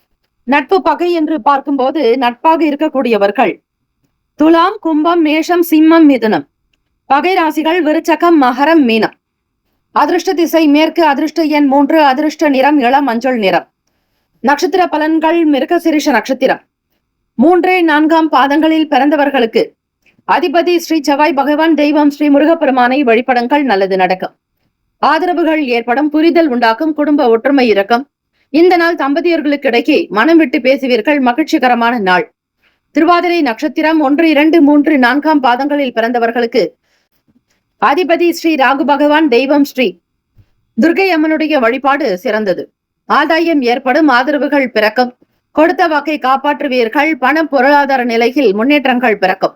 நட்பு பகை என்று பார்க்கும்போது நட்பாக இருக்கக்கூடியவர்கள் துலாம், கும்பம், மேஷம், சிம்மம், மிதுனம். பகை ராசிகள் விருச்சகம், மகரம், மீனம். அதிர்ஷ்ட திசை மேற்கு. அதிர்ஷ்ட எண் 3. அதிர்ஷ்ட நிறம் இளம் மஞ்சள் நிறம். நட்சத்திர பலன்கள்: மிருகசீரிஷ நட்சத்திரம் 3, 4 பாதங்களில் பிறந்தவர்களுக்கு அதிபதி ஸ்ரீ செவ்வாய் பகவான். தெய்வம் ஸ்ரீ முருகப்பெருமானை வழிபடுங்கள். நல்லது நடக்கும். ஆதரவுகள் ஏற்படும். புரிதல் உண்டாக்கும். குடும்ப ஒற்றுமை இருக்கும். இந்த நாள் தம்பதியர்களுக்கு இடையே மனம் விட்டு பேசுவீர்கள். மகிழ்ச்சிகரமான நாள். திருவாதிரை நட்சத்திரம் 1, 2, 3, 4 பாதங்களில் பிறந்தவர்களுக்கு அதிபதி ஸ்ரீ ராகு பகவான். தெய்வம் ஸ்ரீ துர்கை அம்மனுடைய வழிபாடு சிறந்தது. ஆதாயம் ஏற்படும். ஆதரவுகள் பிறக்கும். கொடுத்த வாக்கை காப்பாற்றுவீர்கள். பண பொருளாதார நிலையில் முன்னேற்றங்கள் பிறக்கும்.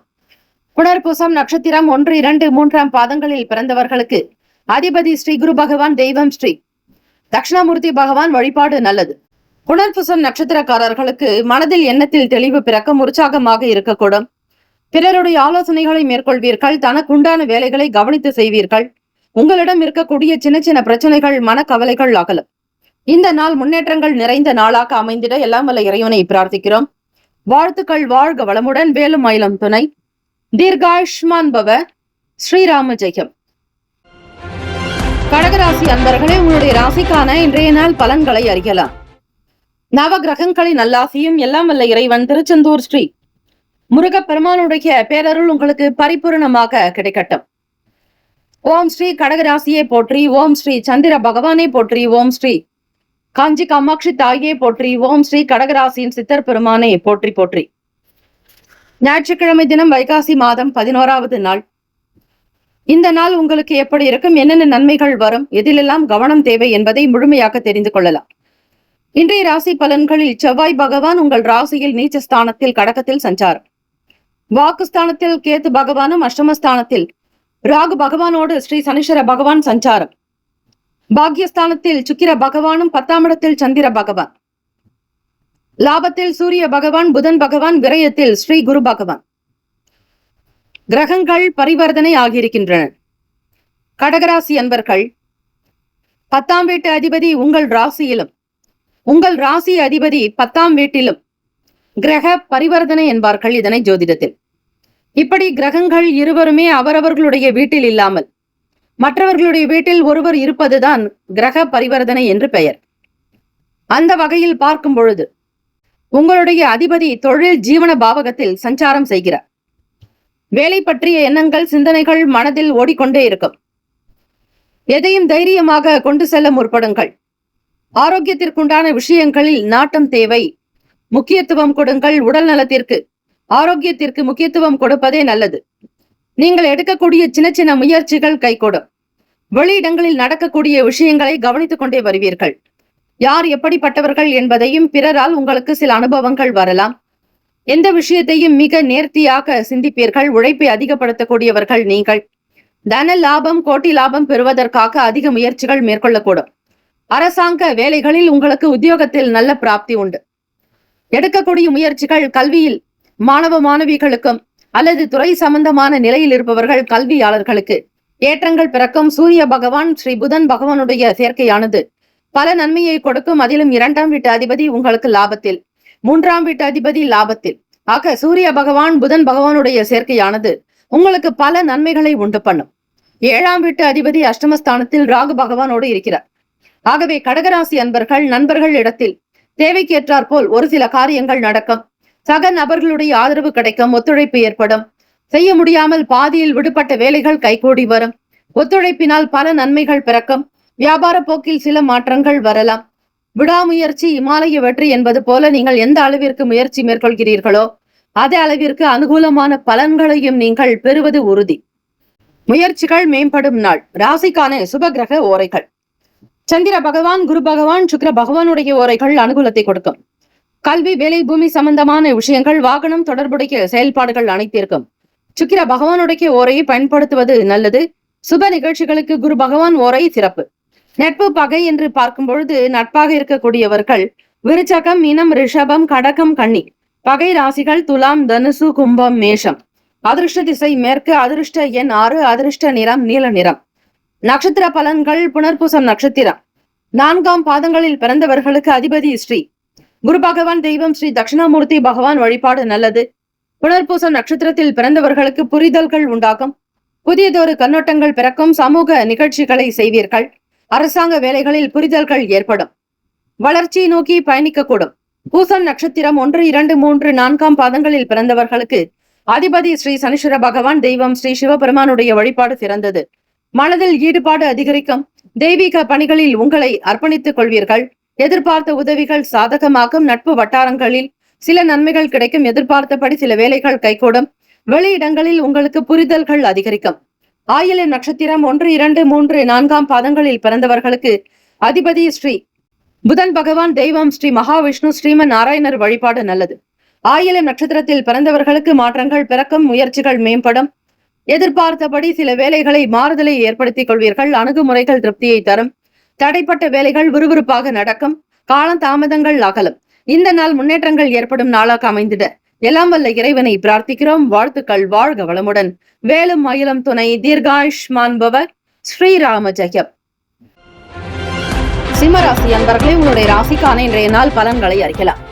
புனர்பூசம் நட்சத்திரம் 1, 2, 3 பாதங்களில் பிறந்தவர்களுக்கு அதிபதி ஸ்ரீ குரு பகவான். தெய்வம் ஸ்ரீ தட்சிணாமூர்த்தி பகவான். வழிபாடு நல்லது. புனர்பூசம் நட்சத்திரக்காரர்களுக்கு மனதில் எண்ணத்தில் தெளிவு பிறக்கும். உற்சாகமாக இருக்கக்கூடும். பிறருடைய ஆலோசனைகளை மேற்கொள்வீர்கள். தனக்குண்டான வேலைகளை கவனித்து செய்வீர்கள். உங்களிடம் இருக்கக்கூடிய சின்ன சின்ன பிரச்சனைகள், மனக்கவலைகள் அகலும். இந்த நாள் முன்னேற்றங்கள் நிறைந்த நாளாக அமைந்திட எல்லாம் வல்ல இறைவனை பிரார்த்திக்கிறோம். வாழ்த்துக்கள். வாழ்க வளமுடன். வேலும் மயிலும் துணை. தீர்காயுஷ்மான் பவ. ஸ்ரீராம ஜெயம். கடகராசி அன்பர்களே, உங்களுடைய ராசிக்கான இன்றைய நாள் பலன்களை அறியலாம். நவ கிரகங்களின் நல்லாசியும் எல்லாம் வல்ல இறைவன் திருச்செந்தூர் ஸ்ரீ முருகப்பெருமானுடைய பேரருள் உங்களுக்கு பரிபூர்ணமாக கிடைக்கட்டும். ஓம் ஸ்ரீ கடகராசியை போற்றி. ஓம் ஸ்ரீ சந்திர பகவானை போற்றி. ஓம் ஸ்ரீ காஞ்சி காமாட்சி தாயே போற்றி. ஓம் ஸ்ரீ கடகராசியின் சித்தர் பெருமானை போற்றி போற்றி. ஞாயிற்றுக்கிழமை தினம் வைகாசி மாதம் 11வது நாள். இந்த நாள் உங்களுக்கு எப்படி இருக்கும், என்னென்ன நன்மைகள் வரும், எதிலெல்லாம் கவனம் தேவை என்பதை முழுமையாக தெரிந்து கொள்ளலாம். இன்றைய ராசி பலன்களில் செவ்வாய் பகவான் உங்கள் ராசியில் நீச்சஸ்தானத்தில் கடகத்தில் சஞ்சாரம். வாக்குஸ்தானத்தில் கேத்து பகவானும், அஷ்டமஸ்தானத்தில் ராகு பகவானோடு ஸ்ரீ சனீஸ்வர பகவான் சஞ்சாரம். பாக்யஸ்தானத்தில் சுக்கிர பகவானும், 10ஆம் இடத்தில் சந்திர பகவான். லாபத்தில் சூரிய பகவான், புதன் பகவான். விரயத்தில் ஸ்ரீ குரு பகவான். கிரகங்கள் பரிவர்த்தனை ஆகியிருக்கின்றன. கடகராசி அன்பர்கள், 10ஆம் வீட்டு அதிபதி உங்கள் ராசியிலும், உங்கள் ராசி அதிபதி 10ஆம் வீட்டிலும் கிரக பரிவர்த்தனை என்பார்கள் இதனை ஜோதிடத்தில். இப்படி கிரகங்கள் இருவருமே அவரவர்களுடைய வீட்டில் இல்லாமல் மற்றவர்களுடைய வீட்டில் ஒருவர் இருப்பதுதான் கிரக பரிவர்த்தனை என்று பெயர். அந்த வகையில் பார்க்கும் பொழுது உங்களுடைய அதிபதி தொழில் ஜீவன பாவகத்தில் சஞ்சாரம் செய்கிறார். வேலை பற்றிய எண்ணங்கள், சிந்தனைகள் மனதில் ஓடிக்கொண்டே இருக்கும். எதையும் தைரியமாக கொண்டு செல்ல முற்படுங்கள். ஆரோக்கியத்திற்குண்டான விஷயங்களில் நாட்டம் தேவை. முக்கியத்துவம் கொடுங்கள். உடல் நலத்திற்கு, ஆரோக்கியத்திற்கு முக்கியத்துவம் கொடுப்பதே நல்லது. நீங்கள் எடுக்கக்கூடிய சின்ன சின்ன முயற்சிகள் கைகூடும். வெளியிடங்களில் நடக்கக்கூடிய விஷயங்களை கவனித்துக் கொண்டே வருவீர்கள். யார் எப்படிப்பட்டவர்கள் என்பதையும், பிறரால் உங்களுக்கு சில அனுபவங்கள் வரலாம். எந்த விஷயத்தையும் மிக நேர்த்தியாக சிந்திப்பீர்கள். உழைப்பை அதிகப்படுத்தக்கூடியவர்கள் நீங்கள். தன லாபம், கோட்டி லாபம் பெறுவதற்காக அதிக முயற்சிகள் மேற்கொள்ளக்கூடும். அரசாங்க வேலைகளில் உங்களுக்கு உத்தியோகத்தில் நல்ல பிராப்தி உண்டு. எடுக்கக்கூடிய முயற்சிகள் கல்வியில் மாணவ மாணவிகளுக்கும் அல்லது துறை சம்பந்தமான நிலையில் இருப்பவர்கள் கல்வியாளர்களுக்கு ஏற்றங்கள் பிறக்கும். சூரிய பகவான் ஸ்ரீ புதன் பகவானுடைய சேர்க்கையானது பல நன்மையை கொடுக்கும். அதிலும் 2ஆம் வீட்டு அதிபதி உங்களுக்கு லாபத்தில், 3ஆம் வீட்டு அதிபதி லாபத்தில், ஆக சூரிய பகவான் புதன் பகவானுடைய சேர்க்கையானது உங்களுக்கு பல நன்மைகளை உண்டு பண்ணும். 7ஆம் வீட்டு அதிபதி அஷ்டமஸ்தானத்தில் ராகு பகவானோடு இருக்கிறார். ஆகவே கடகராசி அன்பர்கள் நண்பர்கள் இடத்தில் தேவைக்கேற்றாற் போல் ஒரு சில காரியங்கள் நடக்கும். சக நபர்களுடைய ஆதரவு கிடைக்கும். ஒத்துழைப்பு ஏற்படும். செய்ய முடியாமல் பாதியில் விடுபட்ட வேலைகள் கைகூடி வரும். ஒத்துழைப்பினால் பல நன்மைகள் பிறக்கும். வியாபார போக்கில் சில மாற்றங்கள் வரலாம். விடாமுயற்சி இமாலய வெற்றி என்பது போல நீங்கள் எந்த அளவிற்கு முயற்சி மேற்கொள்கிறீர்களோ அதே அளவிற்கு அனுகூலமான பலன்களையும் நீங்கள் பெறுவது உறுதி. முயற்சிகள் மேம்படும் நாள். ராசிக்கான சுபகிரக ஓரைகள். சந்திர பகவான், குரு பகவான், சுக்கிர பகவானுடைய ஓரைகள் அனுகூலத்தை கொடுக்கும். கல்வி, வேலை, பூமி சம்பந்தமான விஷயங்கள், வாகனம் தொடர்புடைய செயல்பாடுகள் அனைத்திற்கும் சுக்கிர பகவானுடைய ஓரையை பயன்படுத்துவது நல்லது. சுப நிகழ்ச்சிகளுக்கு குரு பகவான் ஓரை சிறப்பு. நட்பு பகை என்று பார்க்கும் பொழுது நட்பாக இருக்கக்கூடியவர்கள் விருச்சகம், மீனம், ரிஷபம், கடகம், கன்னி. பகை ராசிகள் துலாம், தனுசு, கும்பம், மேஷம். அதிர்ஷ்ட திசை மேற்கு. அதிர்ஷ்ட எண் 6. அதிர்ஷ்ட நிறம் நீல நிறம். நட்சத்திர பலன்கள். புனர்பூசம் நட்சத்திரம் 4ஆம் பாதங்களில் பிறந்தவர்களுக்கு அதிபதி ஸ்ரீ குரு பகவான், தெய்வம் ஸ்ரீ தட்சிணாமூர்த்தி பகவான் வழிபாடு நல்லது. புனர்பூசம் நட்சத்திரத்தில் பிறந்தவர்களுக்கு புரிதல்கள் உண்டாகும். புதியதொரு கண்ணோட்டங்கள் பிறக்கும். சமூக நிகழ்ச்சிகளை செய்வீர்கள். அரசாங்க வேலைகளில் புரிதல்கள் ஏற்படும். வளர்ச்சி நோக்கி பயணிக்கக்கூடும். பூசம் நட்சத்திரம் 1, 2, 3, 4ஆம் பாதங்களில் பிறந்தவர்களுக்கு அதிபதி ஸ்ரீ சனீஸ்வர பகவான், தெய்வம் ஸ்ரீ சிவபெருமானுடைய வழிபாடு சிறந்தது. மனதில் ஈடுபாடு அதிகரிக்கும். தெய்வீக பணிகளில் உங்களை அர்ப்பணித்துக் கொள்வீர்கள். எதிர்பார்த்த உதவிகள் சாதகமாகும். நட்பு வட்டாரங்களில் சில நன்மைகள் கிடைக்கும். எதிர்பார்த்தபடி சில வேலைகள் கைகூடும். வெளியிடங்களில் உங்களுக்கு புரிதல்கள் அதிகரிக்கும். ஆயில்ய நட்சத்திரம் 1, 2, 3, 4ஆம் பாதங்களில் பிறந்தவர்களுக்கு அதிபதி ஸ்ரீ புதன் பகவான், தெய்வம் ஸ்ரீ மகாவிஷ்ணு, ஸ்ரீமன் நாராயணர் வழிபாடு நல்லது. ஆயில்யம் நட்சத்திரத்தில் பிறந்தவர்களுக்கு மாற்றங்கள் பிறக்கும். முயற்சிகள் மேம்படும். எதிர்பார்த்தபடி சில வேலைகளை மாறுதலை ஏற்படுத்திக் கொள்வீர்கள். அணுகுமுறைகள் திருப்தியை தரும். தடைப்பட்ட வேலைகள் விறுவிறுப்பாக நடக்கும். காலம் தாமதங்கள் அகலும். இந்த நாள் முன்னேற்றங்கள் ஏற்படும் நாளாக அமைந்திட எல்லாம் வல்ல இறைவனை பிரார்த்திக்கிறோம். வாழ்த்துக்கள். வாழ்க வளமுடன். வேலும் மயிலும் துணை. தீர்காயுஷ்மான் பவ. ஸ்ரீராம ஜெயம். சிம்மராசி அன்பர்களே, உங்களுடைய ராசிக்கான இன்றைய நாள் பலன்களை அறிக்கலாம்.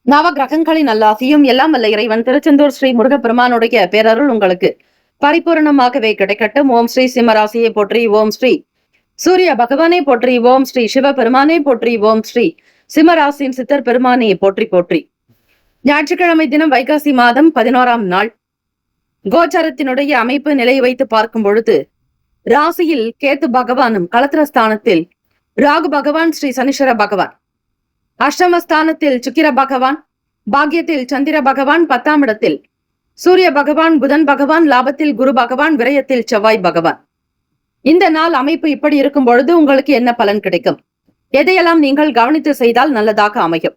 நவ கிரகங்களின் நல்லாசியும் எல்லாம் வல்ல இறைவன் திருச்செந்தூர் ஸ்ரீ முருகப்பெருமானுடைய பேரருள் உங்களுக்கு பரிபூர்ணமாகவே கிடைக்கட்டும். ஓம் ஸ்ரீ சிம்மராசியை போற்றி. ஓம் ஸ்ரீ சூரிய பகவானை போற்றி. ஓம் ஸ்ரீ சிவபெருமானை போற்றி. ஓம் ஸ்ரீ சிம்மராசியின் சித்தர் பெருமானை போற்றி போற்றி. ஞாயிற்றுக்கிழமை தினம் வைகாசி மாதம் 11ஆம் நாள். கோச்சாரத்தினுடைய அமைப்பு நிலை வைத்து பார்க்கும் பொழுது ராசியில் கேத்து பகவானும், களத்திரஸ்தானத்தில் ராகு பகவான் ஸ்ரீ சனீஸ்வர பகவான், அஷ்டமஸ்தானத்தில் சுக்கிர பகவான், பாக்கியத்தில் சந்திர பகவான், 10ஆம் இடத்தில் சூரிய பகவான், புதன் பகவான், லாபத்தில் குரு பகவான், விரயத்தில் செவ்வாய் பகவான். இந்த நாள் அமைப்பு இப்படி இருக்கும் பொழுது உங்களுக்கு என்ன பலன் கிடைக்கும்? எதையெல்லாம் நீங்கள் கவனித்து செய்தால் நல்லதாக அமையும்?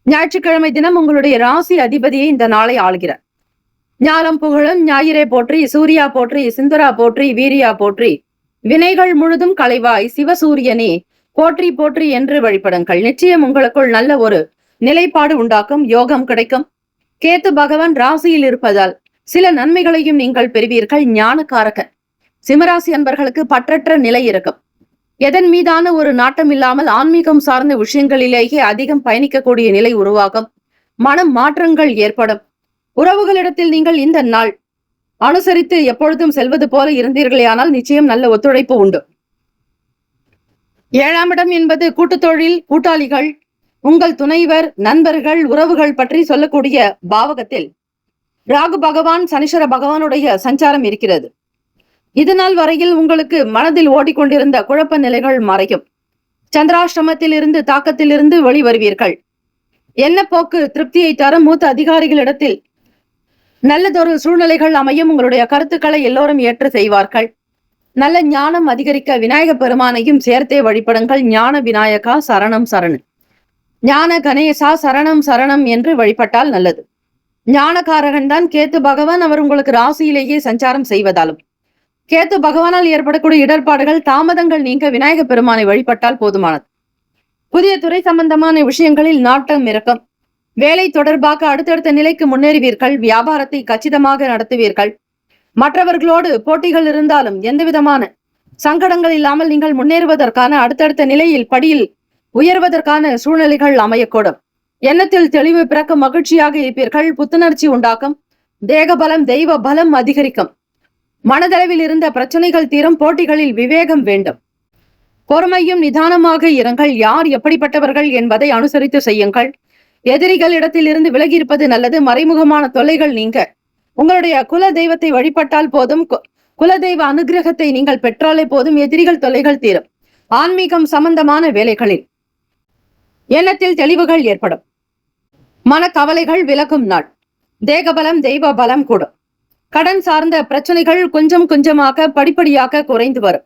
ஞாயிற்றுக்கிழமை தினம் உங்களுடைய ராசி அதிபதியை இந்த நாளை ஆளுகிறார். ஞானம் புகழும் ஞாயிறே போற்றி. சூர்யா போற்றி. சிந்துரா போற்றி. வீரியா போற்றி. வினைகள் முழுதும் களைவாய் சிவசூரியனே போற்றி போற்றி என்று வழிபடுங்கள். நிச்சயம் உங்களுக்குள் நல்ல ஒரு நிலைப்பாடு உண்டாக்கும். யோகம் கிடைக்கும். கேத்து பகவான் ராசியில் இருப்பதால் சில நன்மைகளையும் நீங்கள் பெறுவீர்கள். ஞானக்காரகன். சிம்மராசி அன்பர்களுக்கு பற்றற்ற நிலை இருக்கும். எதன் மீதான ஒரு நாட்டம் இல்லாமல் ஆன்மீகம் சார்ந்த விஷயங்களிலேயே அதிகம் பயணிக்கக்கூடிய நிலை உருவாகும். மனம் மாற்றங்கள் ஏற்படும். உறவுகளிடத்தில் நீங்கள் இந்த நாள் அனுசரித்து எப்பொழுதும் செல்வது போல இருந்தீர்களேயானால் நிச்சயம் நல்ல ஒத்துழைப்பு உண்டு. 7ஆம் இடம் என்பது கூட்டுத் தொழில், கூட்டாளிகள், உங்கள் துணைவர், நண்பர்கள், உறவுகள் பற்றி சொல்லக்கூடிய பாவகத்தில் ராகு பகவான், சனீஸ்வர பகவானுடைய சஞ்சாரம் இருக்கிறது. இதுநாள் வரையில் உங்களுக்கு மனதில் ஓடிக்கொண்டிருந்த குழப்ப நிலைகள் மறையும். சந்திராஷ்டமத்தில் இருந்து தாக்கத்திலிருந்து வெளிவருவீர்கள். என்ன போக்கு திருப்தியை தர மூத்த அதிகாரிகளிடத்தில் நல்லதொரு சூழ்நிலைகள் அமையும். உங்களுடைய கருத்துக்களை எல்லோரும் ஏற்று செய்வார்கள். நல்ல ஞானம் அதிகரிக்க விநாயக பெருமானையும் சேர்த்தே வழிபடுங்கள். ஞான விநாயகா சரணம் சரணம், ஞான கணேசா சரணம் சரணம் என்று வழிபட்டால் நல்லது. ஞானகாரகன் தான் கேத்து பகவான். அவர் உங்களுக்கு ராசியிலேயே சஞ்சாரம் செய்வதாலும் கேத்து பகவானால் ஏற்படக்கூடிய இடர்பாடுகள், தாமதங்கள் நீங்க விநாயக பெருமானை வழிபட்டால் போதுமானது. புதிய துறை சம்பந்தமான விஷயங்களில் நாட்டம் இருக்கும். வேலை தொடர்பாக அடுத்தடுத்த நிலைக்கு முன்னேறுவீர்கள். வியாபாரத்தை கச்சிதமாக நடத்துவீர்கள். மற்றவர்களோடு போட்டிகள் இருந்தாலும் எந்தவிதமான சங்கடங்கள் இல்லாமல் நீங்கள் முன்னேறுவதற்கான அடுத்தடுத்த நிலையில் படியில் உயர்வதற்கான சூழ்நிலைகள் அமையக்கூடும். எண்ணத்தில் தெளிவு பிறக்கும், மகிழ்ச்சியாக இருப்பீர்கள், புத்துணர்ச்சி உண்டாக்கும், தேக பலம் தெய்வ பலம் அதிகரிக்கும், மனதளவில் இருந்த பிரச்சனைகள் தீரும், போட்டிகளில் விவேகம் வேண்டும், பொறுமையும் நிதானமாக இருங்கள், யார் எப்படிப்பட்டவர்கள் என்பதை அனுசரித்து செய்யுங்கள், எதிரிகள் இடத்தில் இருந்து விலகி இருப்பது நல்லது, மறைமுகமான தொல்லைகள் நீங்க உங்களுடைய குல தெய்வத்தை வழிபட்டால் போதும், குலதெய்வ அனுகிரகத்தை நீங்கள் பெற்றாலே போதும், எதிரிகள் தொல்லைகள் தீரும், ஆன்மீகம் சம்பந்தமான வேலைகளில் எண்ணத்தில் தெளிவுகள் ஏற்படும், மனக்கவலைகள் விலகும் நாள், தேகபலம் தெய்வ பலம் கூடும், கடன் சார்ந்த பிரச்சனைகள் கொஞ்சம் கொஞ்சமாக படிப்படியாக குறைந்து வரும்,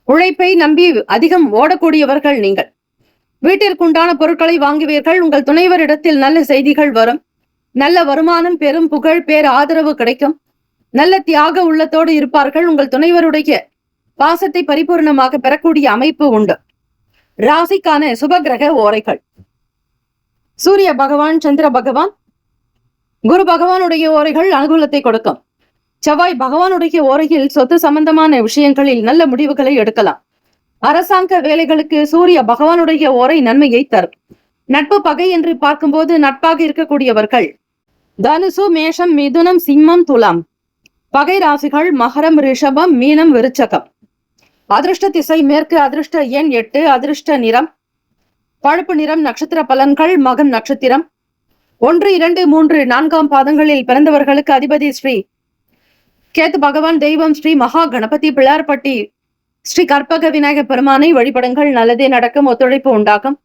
உழைப்பை நம்பி அதிகம் ஓடக்கூடியவர்கள் நீங்கள், வீட்டிற்குண்டான பொருட்களை வாங்குவீர்கள், உங்கள் துணைவரிடத்தில் நல்ல செய்திகள் வரும், நல்ல வருமானம், பெரும் புகழ், பேர் ஆதரவு கிடைக்கும், நல்ல தியாக உள்ளத்தோடு இருப்பார்கள், உங்கள் துணைவருடைய பாசத்தை பரிபூர்ணமாக பெறக்கூடிய அமைப்பு உண்டு. ராசிக்கான சுபகிரக ஓரைகள்: சூரிய பகவான், சந்திர பகவான், குரு பகவானுடைய ஓரைகள் அனுகூலத்தை கொடுக்கும். செவ்வாய் பகவானுடைய ஓரையில் சொத்து சம்பந்தமான விஷயங்களில் நல்ல முடிவுகளை எடுக்கலாம். அரசாங்க வேலைகளுக்கு சூரிய பகவானுடைய ஓரை நன்மையை தரும். நட்பு பகை என்று பார்க்கும்போது நட்பாக இருக்கக்கூடியவர்கள் தனுசு, மேஷம், மிதுனம், சிம்மம், துலாம். பகை ராசிகள் மகரம், ரிஷபம், மீனம், விருச்சகம். அதிர்ஷ்ட திசை மேற்கு, அதிர்ஷ்ட எண் 8, அதிர்ஷ்ட நிறம் பழுப்பு நிறம். நட்சத்திர பலன்கள்: மகம் நட்சத்திரம் 1, 2, 3, 4 பாதங்களில் பிறந்தவர்களுக்கு அதிபதி ஸ்ரீ கேத்து பகவான், தெய்வம் ஸ்ரீ மகா கணபதி, பிள்ளார்பட்டி ஸ்ரீ கற்பக விநாயக பெருமானை வழிபடுங்கள், நல்லதே நடக்கும், ஒத்துழைப்பு உண்டாகும்,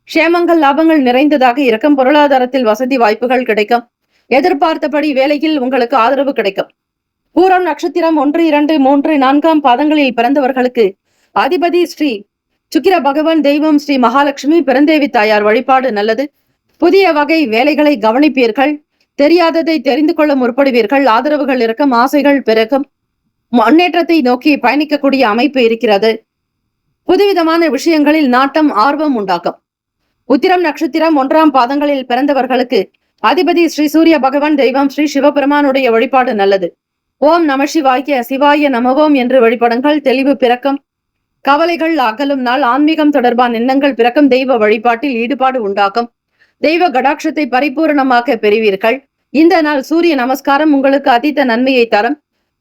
க்ஷேமங்கள் லாபங்கள் நிறைந்ததாக இருக்கும், பொருளாதாரத்தில் வசதி வாய்ப்புகள் கிடைக்கும், எதிர்பார்த்தபடி வேலையில் உங்களுக்கு ஆதரவு கிடைக்கும். பூரம் நட்சத்திரம் 1, 2, 3, 4 பாதங்களில் பிறந்தவர்களுக்கு அதிபதி ஸ்ரீ சுக்கிர பகவான், தெய்வம் ஸ்ரீ மகாலட்சுமி, பிறந்தேவி தாயார் வழிபாடு நல்லது. புதிய வகை வேலைகளை கவனிப்பீர்கள், தெரியாததை தெரிந்து கொள்ள முற்படுவீர்கள், ஆதரவுகள் இருக்கும், ஆசைகள் பிறக்கும், முன்னேற்றத்தை நோக்கி பயணிக்கக்கூடிய அமைப்பு இருக்கிறது. புதுவிதமான விஷயங்களில் நாட்டம், ஆர்வம் உண்டாக்கும். உத்திரம் நட்சத்திரம் 1 பாதங்களில் பிறந்தவர்களுக்கு அதிபதி ஸ்ரீ சூரிய பகவான், தெய்வம் ஸ்ரீ சிவபெருமானுடைய வழிபாடு நல்லது. ஓம் நம சிவாய, சிவாய நமவோம் என்று வழிபடுங்கள், தெளிவு பிறக்கும், கவலைகள் அகலும் நாள், ஆன்மீகம் தொடர்பான எண்ணங்கள் பிறக்கும், தெய்வ வழிபாட்டில் ஈடுபாடு உண்டாகும், தெய்வ கடாட்சத்தை பரிபூரணமாக பெறுவீர்கள். இந்த நாள் சூரிய நமஸ்காரம் உங்களுக்கு அதீத நன்மையை தரும்.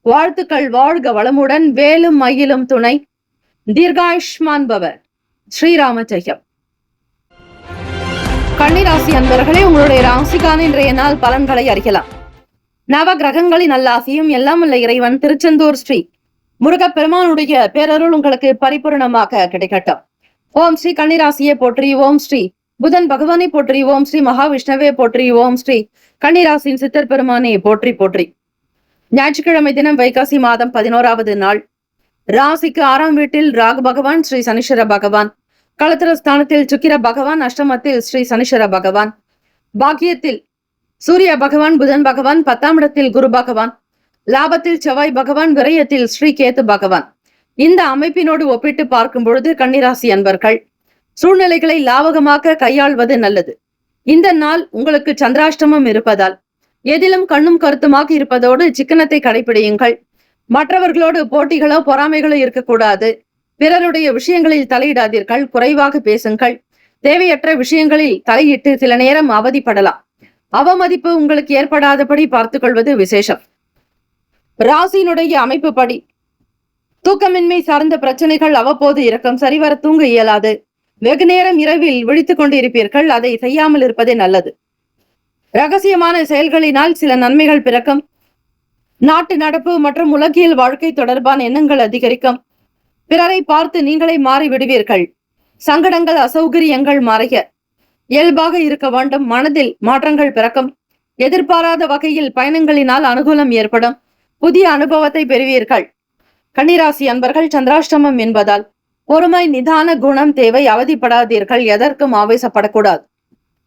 வாழ்த்துக்கள், வாழ்க வளமுடன், வேலும் மயிலும் துணை, தீர்காயுஷ்மான் பவ. ஸ்ரீராம ஜெயம். கன்னிராசி அன்பர்களே, உங்களுடைய ராசிக்கான இன்றைய நாள் பலன்களை அறியலாம். நவ கிரகங்களின் நல்லாசியும் எல்லாம் உள்ள இறைவன் திருச்செந்தூர் ஸ்ரீ முருகப்பெருமானுடைய பேரருள் உங்களுக்கு பரிபூர்ணமாக கிடைக்கட்டும். ஓம் ஸ்ரீ கன்னிராசியை போற்றி, ஓம் ஸ்ரீ புதன் பகவானை போற்றி, ஓம் ஸ்ரீ மகாவிஷ்ணுவை போற்றி, ஓம் ஸ்ரீ கன்னிராசியின் சித்தர் பெருமானை போற்றி போற்றி. ஞாயிற்றுக்கிழமை தினம் வைகாசி மாதம் 11வது நாள். ராசிக்கு 6ஆம் வீட்டில் ராகு பகவான், ஸ்ரீ சனீஸ்வர பகவான். களத்திர ஸ்தானத்தில் சுக்கிர பகவான், அஷ்டமத்தில் ஸ்ரீ சனீஸ்வர பகவான். பாக்கியத்தில் சூரிய பகவான், புதன் பகவான். 10ஆம் இடத்தில் குரு பகவான். லாபத்தில் செவ்வாய் பகவான், விரயத்தில் ஸ்ரீ கேத்து பகவான். இந்த அமைப்பினோடு ஒப்பிட்டு பார்க்கும் பொழுது கன்னிராசி அன்பர்கள் சூழ்நிலைகளை லாவகமாக கையாள்வது நல்லது. இந்த நாள் உங்களுக்கு சந்திராஷ்டமம் இருப்பதால் எதிலும் கண்ணும் கருத்துமாக இருப்பதோடு சிக்கனத்தை கடைபிடியுங்கள். மற்றவர்களோடு போட்டிகளோ பொறாமைகளோ இருக்கக்கூடாது. பிறருடைய விஷயங்களில் தலையிடாதீர்கள், குறைவாக பேசுங்கள். தேவையற்ற விஷயங்களில் தலையிட்டு சில நேரம் அவதிப்படலாம். அவமதிப்பு உங்களுக்கு ஏற்படாதபடி பார்த்துக் கொள்வது விசேஷம். ராசியினுடைய அமைப்பு படி தூக்கமின்மை சார்ந்த பிரச்சனைகள் அவ்வப்போது இருக்கும். சரிவர தூங்க இயலாது. வெகு நேரம் இரவில் விழித்துக் கொண்டு இருப்பீர்கள். அதை செய்யாமல் இருப்பதே நல்லது. ரகசியமான செயல்களினால் சில நன்மைகள் பிறக்கும். நாட்டு நடப்பு மற்றும் உலகியல் வாழ்க்கை தொடர்பான எண்ணங்கள் அதிகரிக்கும். பிறரை பார்த்து நீங்களே மாறி விடுவீர்கள். சங்கடங்கள், அசௌகரியங்கள் மறைய இயல்பாக இருக்க வேண்டும். மனதில் மாற்றங்கள் பிறக்கும். எதிர்பாராத வகையில் பயணங்களினால் அனுகூலம் ஏற்படும். புதிய அனுபவத்தை பெறுவீர்கள். கன்னிராசி அன்பர்கள் சந்திராஷ்டமம் என்பதால் பொறுமை, நிதான குணம் தேவை. அவதிப்படாதீர்கள். எதற்கும் ஆவேசப்படக்கூடாது.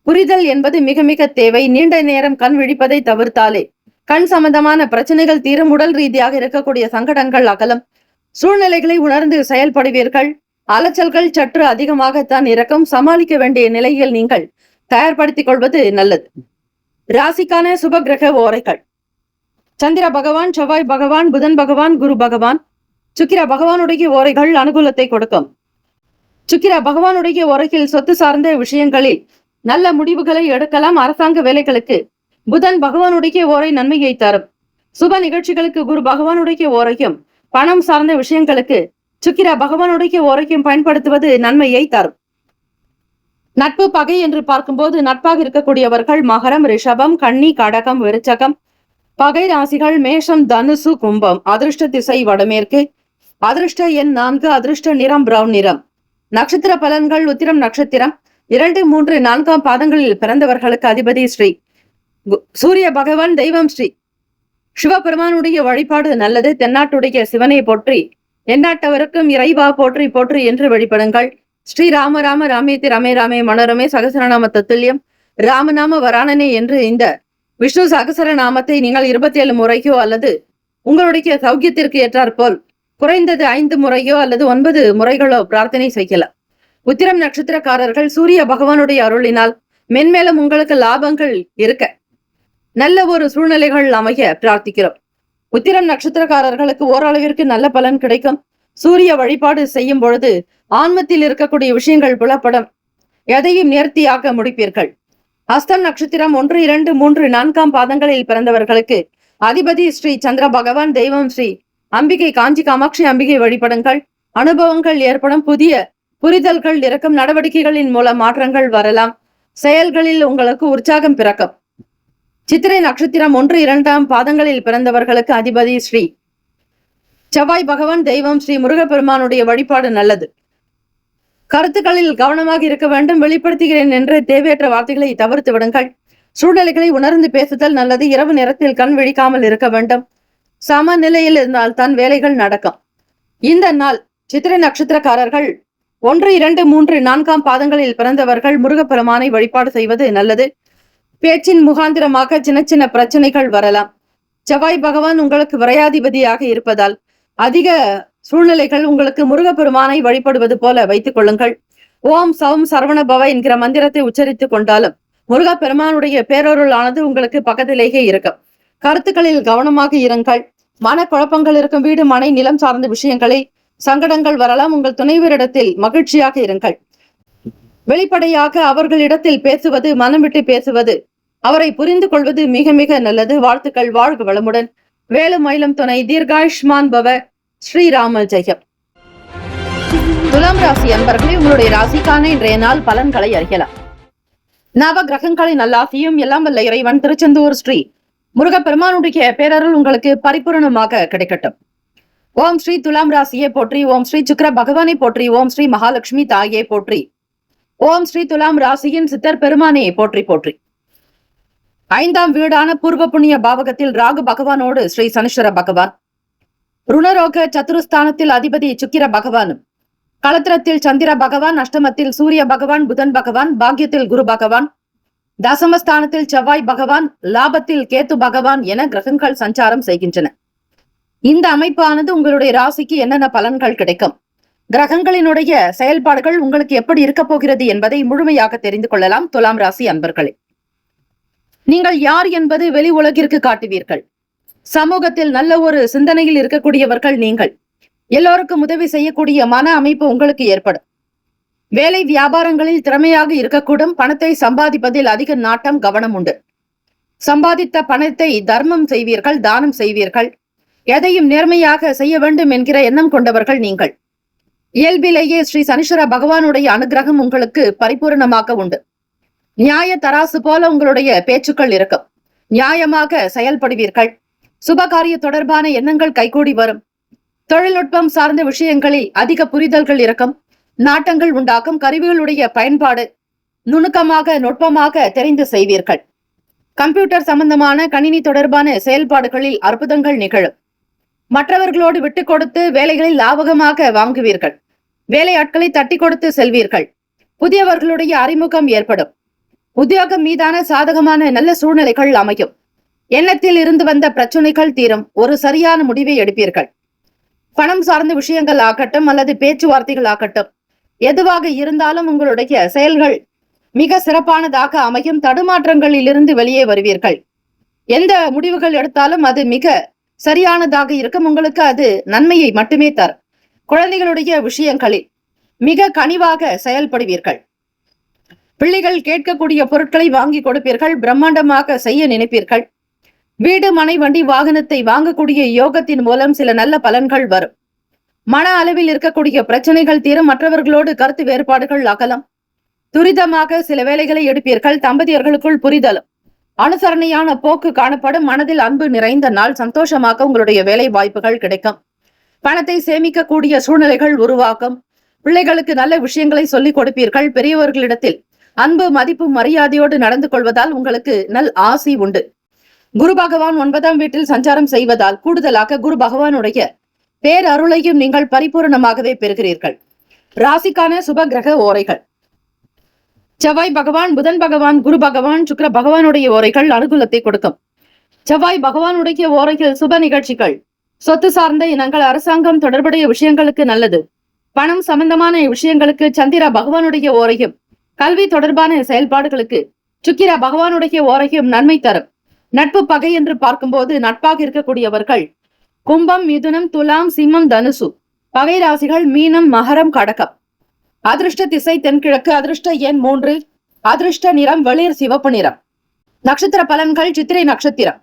புரிதல் என்பது மிக மிக தேவை. நீண்ட நேரம் கண் விழிப்பதை தவிர்த்தாலே கண் சம்பந்தமான பிரச்சனைகள் தீரும். உடல் ரீதியாக இருக்கக்கூடிய சங்கடங்கள் அகலும். சூழ்நிலைகளை உணர்ந்து செயல்படுவீர்கள். அலைச்சல்கள் சற்று அதிகமாகத்தான் இருக்கும். சமாளிக்க வேண்டிய நிலையில் நீங்கள் தயார்படுத்திக் கொள்வது நல்லது. ராசிக்கான சுப கிரக ஓரைகள்: சந்திர பகவான், செவ்வாய் பகவான், புதன் பகவான், குரு பகவான். சுக்கிர பகவானுடைய ஓரைகள் அனுகூலத்தை கொடுக்கும். சுக்கிர பகவானுடைய ஓரையில் சொத்து சார்ந்த விஷயங்களில் நல்ல முடிவுகளை எடுக்கலாம். அரசாங்க வேலைகளுக்கு புதன் பகவானுடைய ஓரை நன்மையை தரும். சுப நிகழ்ச்சிகளுக்கு குரு பகவானுடைய ஓரையும், பணம் சார்ந்த விஷயங்களுக்கு சுக்கிர பகவானுடைய ஓரையும் பயன்படுத்துவது நன்மையை தரும். நட்பு பகை என்று பார்க்கும்போது நட்பாக இருக்கக்கூடியவர்கள் மகரம், ரிஷபம், கன்னி, கடகம், விருச்சகம். பகை ராசிகள் மேஷம், தனுசு, கும்பம். அதிர்ஷ்ட திசை வடமேற்கு. அதிர்ஷ்ட எண் 4. அதிர்ஷ்ட நிறம் பிரவுன் நிறம். நட்சத்திர பலன்கள். உத்திரம் நட்சத்திரம் 2, 3, 4ஆம் பாதங்களில் பிறந்தவர்களுக்கு அதிபதி ஸ்ரீ சூரிய பகவான். தெய்வம் ஸ்ரீ சிவபெருமானுடைய வழிபாடு நல்லது. தென்னாட்டுடைய சிவனை போற்றி, எந்நாட்டவருக்கும் இறைவா போற்றி போற்றி என்று வழிபடுங்கள். ஸ்ரீ ராம ராம ராமேதி ரமே ராமே மனோரமே சகசரநாம தத்துல்யம் ராமநாம வராணனே என்று இந்த விஷ்ணு சகசரநாமத்தை நீங்கள் 27 முறையோ அல்லது உங்களுடைய சௌக்கியத்திற்கு ஏற்றாற்போல் குறைந்தது 5 முறையோ அல்லது 9 முறைகளோ பிரார்த்தனை செய்யலாம். உத்திரம் நட்சத்திரக்காரர்கள் சூரிய பகவானுடைய அருளினால் மென்மேலும் உங்களுக்கு லாபங்கள் இருக்க நல்ல ஒரு சூழ்நிலைகள் அமைய பிரார்த்திக்கிறோம். உத்திரம் நட்சத்திரக்காரர்களுக்கு ஓரளவிற்கு நல்ல பலன் கிடைக்கும். சூரிய வழிபாடு செய்யும் பொழுது ஆன்மத்தில் இருக்கக்கூடிய விஷயங்கள் புலப்படும். எதையும் நேர்த்தியாக முடிப்பீர்கள். ஹஸ்தம் நட்சத்திரம் 1, 2, 3, 4ஆம் பாதங்களில் பிறந்தவர்களுக்கு அதிபதி ஸ்ரீ சந்திர பகவான். தெய்வம் ஸ்ரீ அம்பிகை. காஞ்சி காமாட்சி அம்பிகை வழிபடுங்கள். அனுபவங்கள் ஏற்படும். புதிய புரிதல்கள் இருக்கும். நடவடிக்கைகளின் மூலம் மாற்றங்கள் வரலாம். செயல்களில் உங்களுக்கு உற்சாகம் பிறக்கும். சித்திரை நட்சத்திரம் 1, 2ஆம் பாதங்களில் பிறந்தவர்களுக்கு அதிபதி ஸ்ரீ செவ்வாய் பகவான். தெய்வம் ஸ்ரீ முருகப்பெருமானுடைய வழிபாடு நல்லது. கருத்துக்களில் கவனமாக இருக்க வேண்டும். வெளிப்படுத்துகிறேன் என்று தேவையற்ற வார்த்தைகளை தவிர்த்து விடுங்கள். சூழ்நிலைகளை உணர்ந்து பேசுதல் நல்லது. இரவு நேரத்தில் கண் விழிக்காமல் இருக்க வேண்டும். சம நிலையில் இருந்தால் தான் வேலைகள் நடக்கும். இந்த நாள் சித்திரை நட்சத்திரக்காரர்கள் 1, 2, 3, 4ஆம் பாதங்களில் பிறந்தவர்கள் முருகப்பெருமானை வழிபாடு செய்வது நல்லது. பேச்சின் முகாந்திரமாக சின்ன சின்ன பிரச்சனைகள் வரலாம். செவ்வாய் பகவான் உங்களுக்கு விரையாதிபதியாக இருப்பதால் அதிக சூழ்நிலைகள் உங்களுக்கு முருகப்பெருமானை வழிபடுவது போல வைத்துக் கொள்ளுங்கள். ஓம் சௌம் சரவண பவ என்கிற மந்திரத்தை உச்சரித்துக் கொண்டாலும் முருகப்பெருமானுடைய பேரொருளானது உங்களுக்கு பக்கத்திலேயே இருக்கும். கருத்துக்களில் கவனமாக இருங்கள். மனக்குழப்பங்கள் இருக்கும். வீடு, மனை, நிலம் சார்ந்த விஷயங்களை சங்கடங்கள் வரலாம். உங்கள் துணைவரிடத்தில் மகிழ்ச்சியாக இருங்கள். வெளிப்படையாக அவர்களிடத்தில் பேசுவது, மனம் விட்டு பேசுவது, அவரை புரிந்து கொள்வது மிக மிக நல்லது. வாழ்த்துக்கள். வாழ்க வளமுடன். வேலு மயிலம் துணை. தீர்காயுஷ்மான் பவ. ஸ்ரீராம ஜெயம். துலாம் ராசி அன்பர்களே, உங்களுடைய ராசிக்கான இன்றைய நாள் பலன்களை அறியலாம். நவ கிரகங்களின் நல்லாசியும் எல்லாம் வல்ல இறைவன் திருச்செந்தூர் ஸ்ரீ முருகப்பெருமானுடைய பேரருள் உங்களுக்கு பரிபூரணமாக கிடைக்கட்டும். ஓம் ஸ்ரீ துலாம் ராசியை போற்றி. ஓம் ஸ்ரீ சுக்கிர பகவானை போற்றி. ஓம் ஸ்ரீ மகாலட்சுமி தாயை போற்றி. ஓம் ஸ்ரீ துலாம் ராசியின் சித்தர் பெருமானை போற்றி போற்றி. 5ஆம் வீடான பூர்வ புண்ணிய பாவகத்தில் ராகு பகவானோடு ஸ்ரீ சனீஸ்வர பகவான், ருணரோக சத்துருஸ்தானத்தில் அதிபதி சுக்கிர பகவானும், களத்திரத்தில் சந்திர பகவான், அஷ்டமத்தில் சூரிய பகவான், புதன் பகவான், பாக்கியத்தில் குரு பகவான், தசமஸ்தானத்தில் செவ்வாய் பகவான், லாபத்தில் கேத்து பகவான் என கிரகங்கள் சஞ்சாரம் செய்கின்றன. இந்த அமைப்பானது உங்களுடைய ராசிக்கு என்னென்ன பலன்கள் கிடைக்கும், கிரகங்களினுடைய செயல்பாடுகள் உங்களுக்கு எப்படி இருக்க போகிறது என்பதை முழுமையாக தெரிந்து கொள்ளலாம். துலாம் ராசி அன்பர்களே, நீங்கள் யார் என்பது வெளி உலகிற்கு காட்டுவீர்கள். சமூகத்தில் நல்ல ஒரு சிந்தனையில் இருக்கக்கூடியவர்கள் நீங்கள். எல்லோருக்கும் உதவி செய்யக்கூடிய மன அமைப்பு உங்களுக்கு ஏற்படும். வேலை வியாபாரங்களில் திறமையாக இருக்கக்கூடும். பணத்தை சம்பாதிப்பதில் அதிக நாட்டம், கவனம் உண்டு. சம்பாதித்த பணத்தை தர்மம் செய்வீர்கள், தானம் செய்வீர்கள். எதையும் நேர்மையாக செய்ய வேண்டும் என்கிற எண்ணம் கொண்டவர்கள் நீங்கள். இயல்பிலேயே ஸ்ரீ சனீஸ்வர பகவானுடைய அனுகிரகம் உங்களுக்கு பரிபூர்ணமாக உண்டு. நியாய தராசு போல உங்களுடைய பேச்சுக்கள் இருக்கும். நியாயமாக செயல்படுவீர்கள். சுபகாரிய தொடர்பான எண்ணங்கள் கைகூடி வரும். தொழில்நுட்பம் சார்ந்த விஷயங்களில் அதிக புரிதல்கள் இருக்கும். நாட்டங்கள் உண்டாக்கும். கருவிகளுடைய பயன்பாடு நுணுக்கமாக நுட்பமாக தெரிந்து செய்வீர்கள். கம்ப்யூட்டர் சம்பந்தமான கணினி தொடர்பான செயல்பாடுகளில் அற்புதங்கள் நிகழும். மற்றவர்களோடு விட்டு கொடுத்து வேலைகளில் லாபகமாக வாங்குவீர்கள். வேலையாட்களை தட்டி கொடுத்து செல்வீர்கள். புதியவர்களுடைய அறிமுகம் ஏற்படும். உத்தியோகம் மீதான சாதகமான நல்ல சூழ்நிலைகள் அமையும். எண்ணத்தில் இருந்து வந்த பிரச்சனைகள் தீரும். ஒரு சரியான முடிவை எடுப்பீர்கள். பணம் சார்ந்த விஷயங்கள் ஆகட்டும் அல்லது பேச்சுவார்த்தைகள் ஆகட்டும், எதுவாக இருந்தாலும் உங்களுடைய செயல்கள் மிக சிறப்பானதாக அமையும். தடுமாற்றங்களில் இருந்து வெளியே வருவீர்கள். எந்த முடிவுகள் எடுத்தாலும் அது மிக சரியானதாக இருக்கும். உங்களுக்கு அது நன்மையை மட்டுமே தரும். குழந்தைகளுடைய விஷயங்களில் மிக கனிவாக செயல்படுவீர்கள். பிள்ளைகள் கேட்கக்கூடிய பொருட்களை வாங்கி கொடுப்பீர்கள். பிரம்மாண்டமாக செய்ய நினைப்பீர்கள். வீடு, மனை, வண்டி, வாகனத்தை வாங்கக்கூடிய யோகத்தின் மூலம் சில நல்ல பலன்கள் வரும். மன அளவில் இருக்கக்கூடிய பிரச்சனைகள் தீரும். மற்றவர்களோடு கருத்து வேறுபாடுகள் அகலம். துரிதமாக சில வேலைகளை எடுப்பீர்கள். தம்பதியர்களுக்குள் புரிதலும் அனுசரணையான போக்கு காணப்படும். மனதில் அன்பு நிறைந்த நாள். சந்தோஷமாக உங்களுடைய வேலை வாய்ப்புகள் கிடைக்கும். பணத்தை சேமிக்கக்கூடிய சூழ்நிலைகள் உருவாக்கும். பிள்ளைகளுக்கு நல்ல விஷயங்களை சொல்லிக் கொடுப்பீர்கள். பெரியவர்களிடத்தில் அன்பு, மதிப்பு, மரியாதையோடு நடந்து கொள்வதால் உங்களுக்கு நல் ஆசி உண்டு. குரு பகவான் 9ஆம் வீட்டில் சஞ்சாரம் செய்வதால் கூடுதலாக குரு பகவானுடைய பேரருளையும் நீங்கள் பரிபூர்ணமாகவே பெறுகிறீர்கள். ராசிக்கான சுப கிரக ஓரைகள்: செவ்வாய் பகவான், புதன் பகவான், குரு பகவான், சுக்கிர பகவானுடைய ஓரைகள் அனுகூலத்தை கொடுக்கும். செவ்வாய் பகவானுடைய ஓரைகள் சுப நிகழ்ச்சிகள், சொத்து சார்ந்த இனங்கள், அரசாங்கம் தொடர்புடைய விஷயங்களுக்கு நல்லது. பணம் சம்பந்தமான விஷயங்களுக்கு சந்திர பகவானுடைய ஓரையும், கல்வி தொடர்பான செயல்பாடுகளுக்கு சுக்கிர பகவானுடைய ஓரையும் நன்மை தரும். நட்பு பகை என்று பார்க்கும்போது நட்பாக இருக்கக்கூடியவர்கள் கும்பம், மிதுனம், துலாம், சிம்மம், தனுசு. பகை ராசிகள் மீனம், மகரம், கடகம். அதிர்ஷ்ட திசை தென்கிழக்கு. அதிர்ஷ்ட எண் 3. அதிர்ஷ்ட நிறம் வெளிர் சிவப்பு நிறம். நட்சத்திர பலன்கள்: சித்திரை நட்சத்திரம்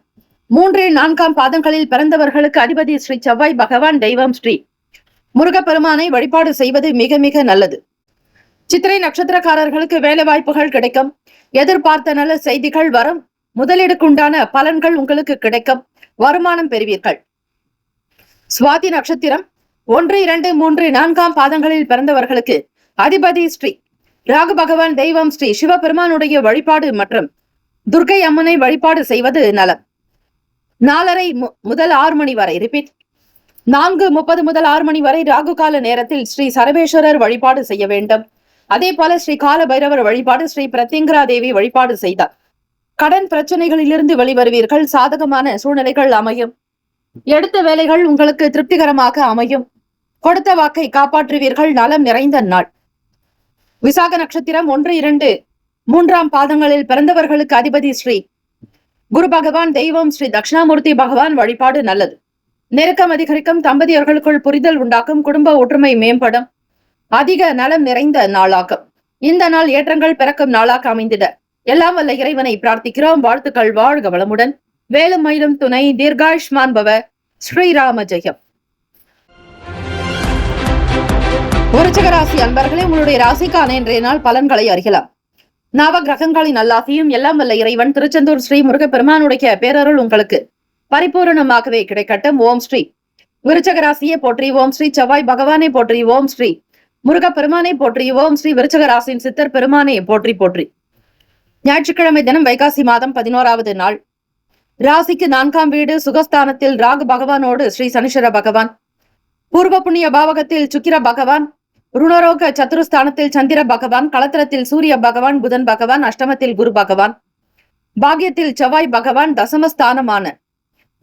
3, 4ஆம் பாதங்களில் பிறந்தவர்களுக்கு அதிபதி ஸ்ரீ செவ்வாய் பகவான். தெய்வம் ஸ்ரீ முருகப்பெருமானை வழிபாடு செய்வது மிக மிக நல்லது. சித்திரை நட்சத்திரக்காரர்களுக்கு வேலை வாய்ப்புகள் கிடைக்கும். எதிர்பார்த்த நல்ல செய்திகள் வரும். முதலீடுக்குண்டான பலன்கள் உங்களுக்கு கிடைக்கும். வருமானம் பெறுவீர்கள். சுவாதி நட்சத்திரம் 1, 2, 3, 4ஆம் பாதங்களில் பிறந்தவர்களுக்கு அதிபதி ஸ்ரீ ராகு பகவான். தெய்வம் ஸ்ரீ சிவபெருமானுடைய வழிபாடு மற்றும் துர்க்கை அம்மனை வழிபாடு செய்வது நலம். 4:30 முதல் 6 மணி வரை. ரிப்பீட்: 4:30 முதல் 6 மணி வரை ராகு கால நேரத்தில் ஸ்ரீ சரபேஸ்வரர் வழிபாடு செய்ய வேண்டும். அதே போல ஸ்ரீ கால பைரவர் வழிபாடு, ஸ்ரீ பிரத்யங்கரா தேவி வழிபாடு செய்தார் கடன் பிரச்சனைகளிலிருந்து வெளிவருவீர்கள். சாதகமான சூழ்நிலைகள் அமையும். எடுத்த வேலைகள் உங்களுக்கு திருப்திகரமாக அமையும். கொடுத்த வாக்கை காப்பாற்றுவீர்கள். நலம் நிறைந்த நாள். விசாக நட்சத்திரம் 1, 2, 3ஆம் பாதங்களில் பிறந்தவர்களுக்கு அதிபதி ஸ்ரீ குரு பகவான். தெய்வம் ஸ்ரீ தட்சிணாமூர்த்தி பகவான் வழிபாடு நல்லது. நெருக்கம் அதிகரிக்கும். தம்பதியர்களுக்குள் புரிதல் உண்டாக்கும். குடும்ப ஒற்றுமை மேம்படும். அதிக நலம் நிறைந்த நாளாகும். இந்த நாள் ஏற்றங்கள் பிறக்கும் நாளாக அமைந்திட எல்லாம் வல்ல இறைவனை பிரார்த்திக்கிறோம். வாழ்த்துக்கள். வாழ்க வளமுடன். வேலும் மயிலும் துணை. தீர்காயுஷ்மான் பவ. ஸ்ரீராம ஜெயம். விருச்சிக ராசி அன்பர்களே, உங்களுடைய ராசிக்கான இன்றைய நாள் பலன்களை அறியலாம். நவ கிரகங்களின் நல்லாசியும் எல்லாம் வல்ல இறைவன் திருச்செந்தூர் ஸ்ரீ முருகப்பெருமானுடைய பேரருள் உங்களுக்கு பரிபூரணமாகவே கிடைக்கட்டும். ஓம் ஸ்ரீ விருச்சிக ராசியை போற்றி. ஓம் ஸ்ரீ செவ்வாய் பகவானை போற்றி. ஓம் ஸ்ரீ முருகப்பெருமானை போற்றி. ஓம் ஸ்ரீ விருச்சிக ராசியின் சித்தர் பெருமானை போற்றி போற்றி. ஞாயிற்றுக்கிழமை தினம் வைகாசி மாதம் 11வது நாள். ராசிக்கு 4ஆம் வீடு சுகஸ்தானத்தில் ராகு பகவானோடு ஸ்ரீ சனீஸ்வர பகவான். பூர்வ புண்ணிய பாவகத்தில் சுக்கிர பகவான். ருணரோக சத்துருஸ்தானத்தில் சந்திர பகவான். களத்திரத்தில் சூரிய பகவான், புதன் பகவான். அஷ்டமத்தில் குரு பகவான். பாக்கியத்தில் செவ்வாய் பகவான். தசமஸ்தானமான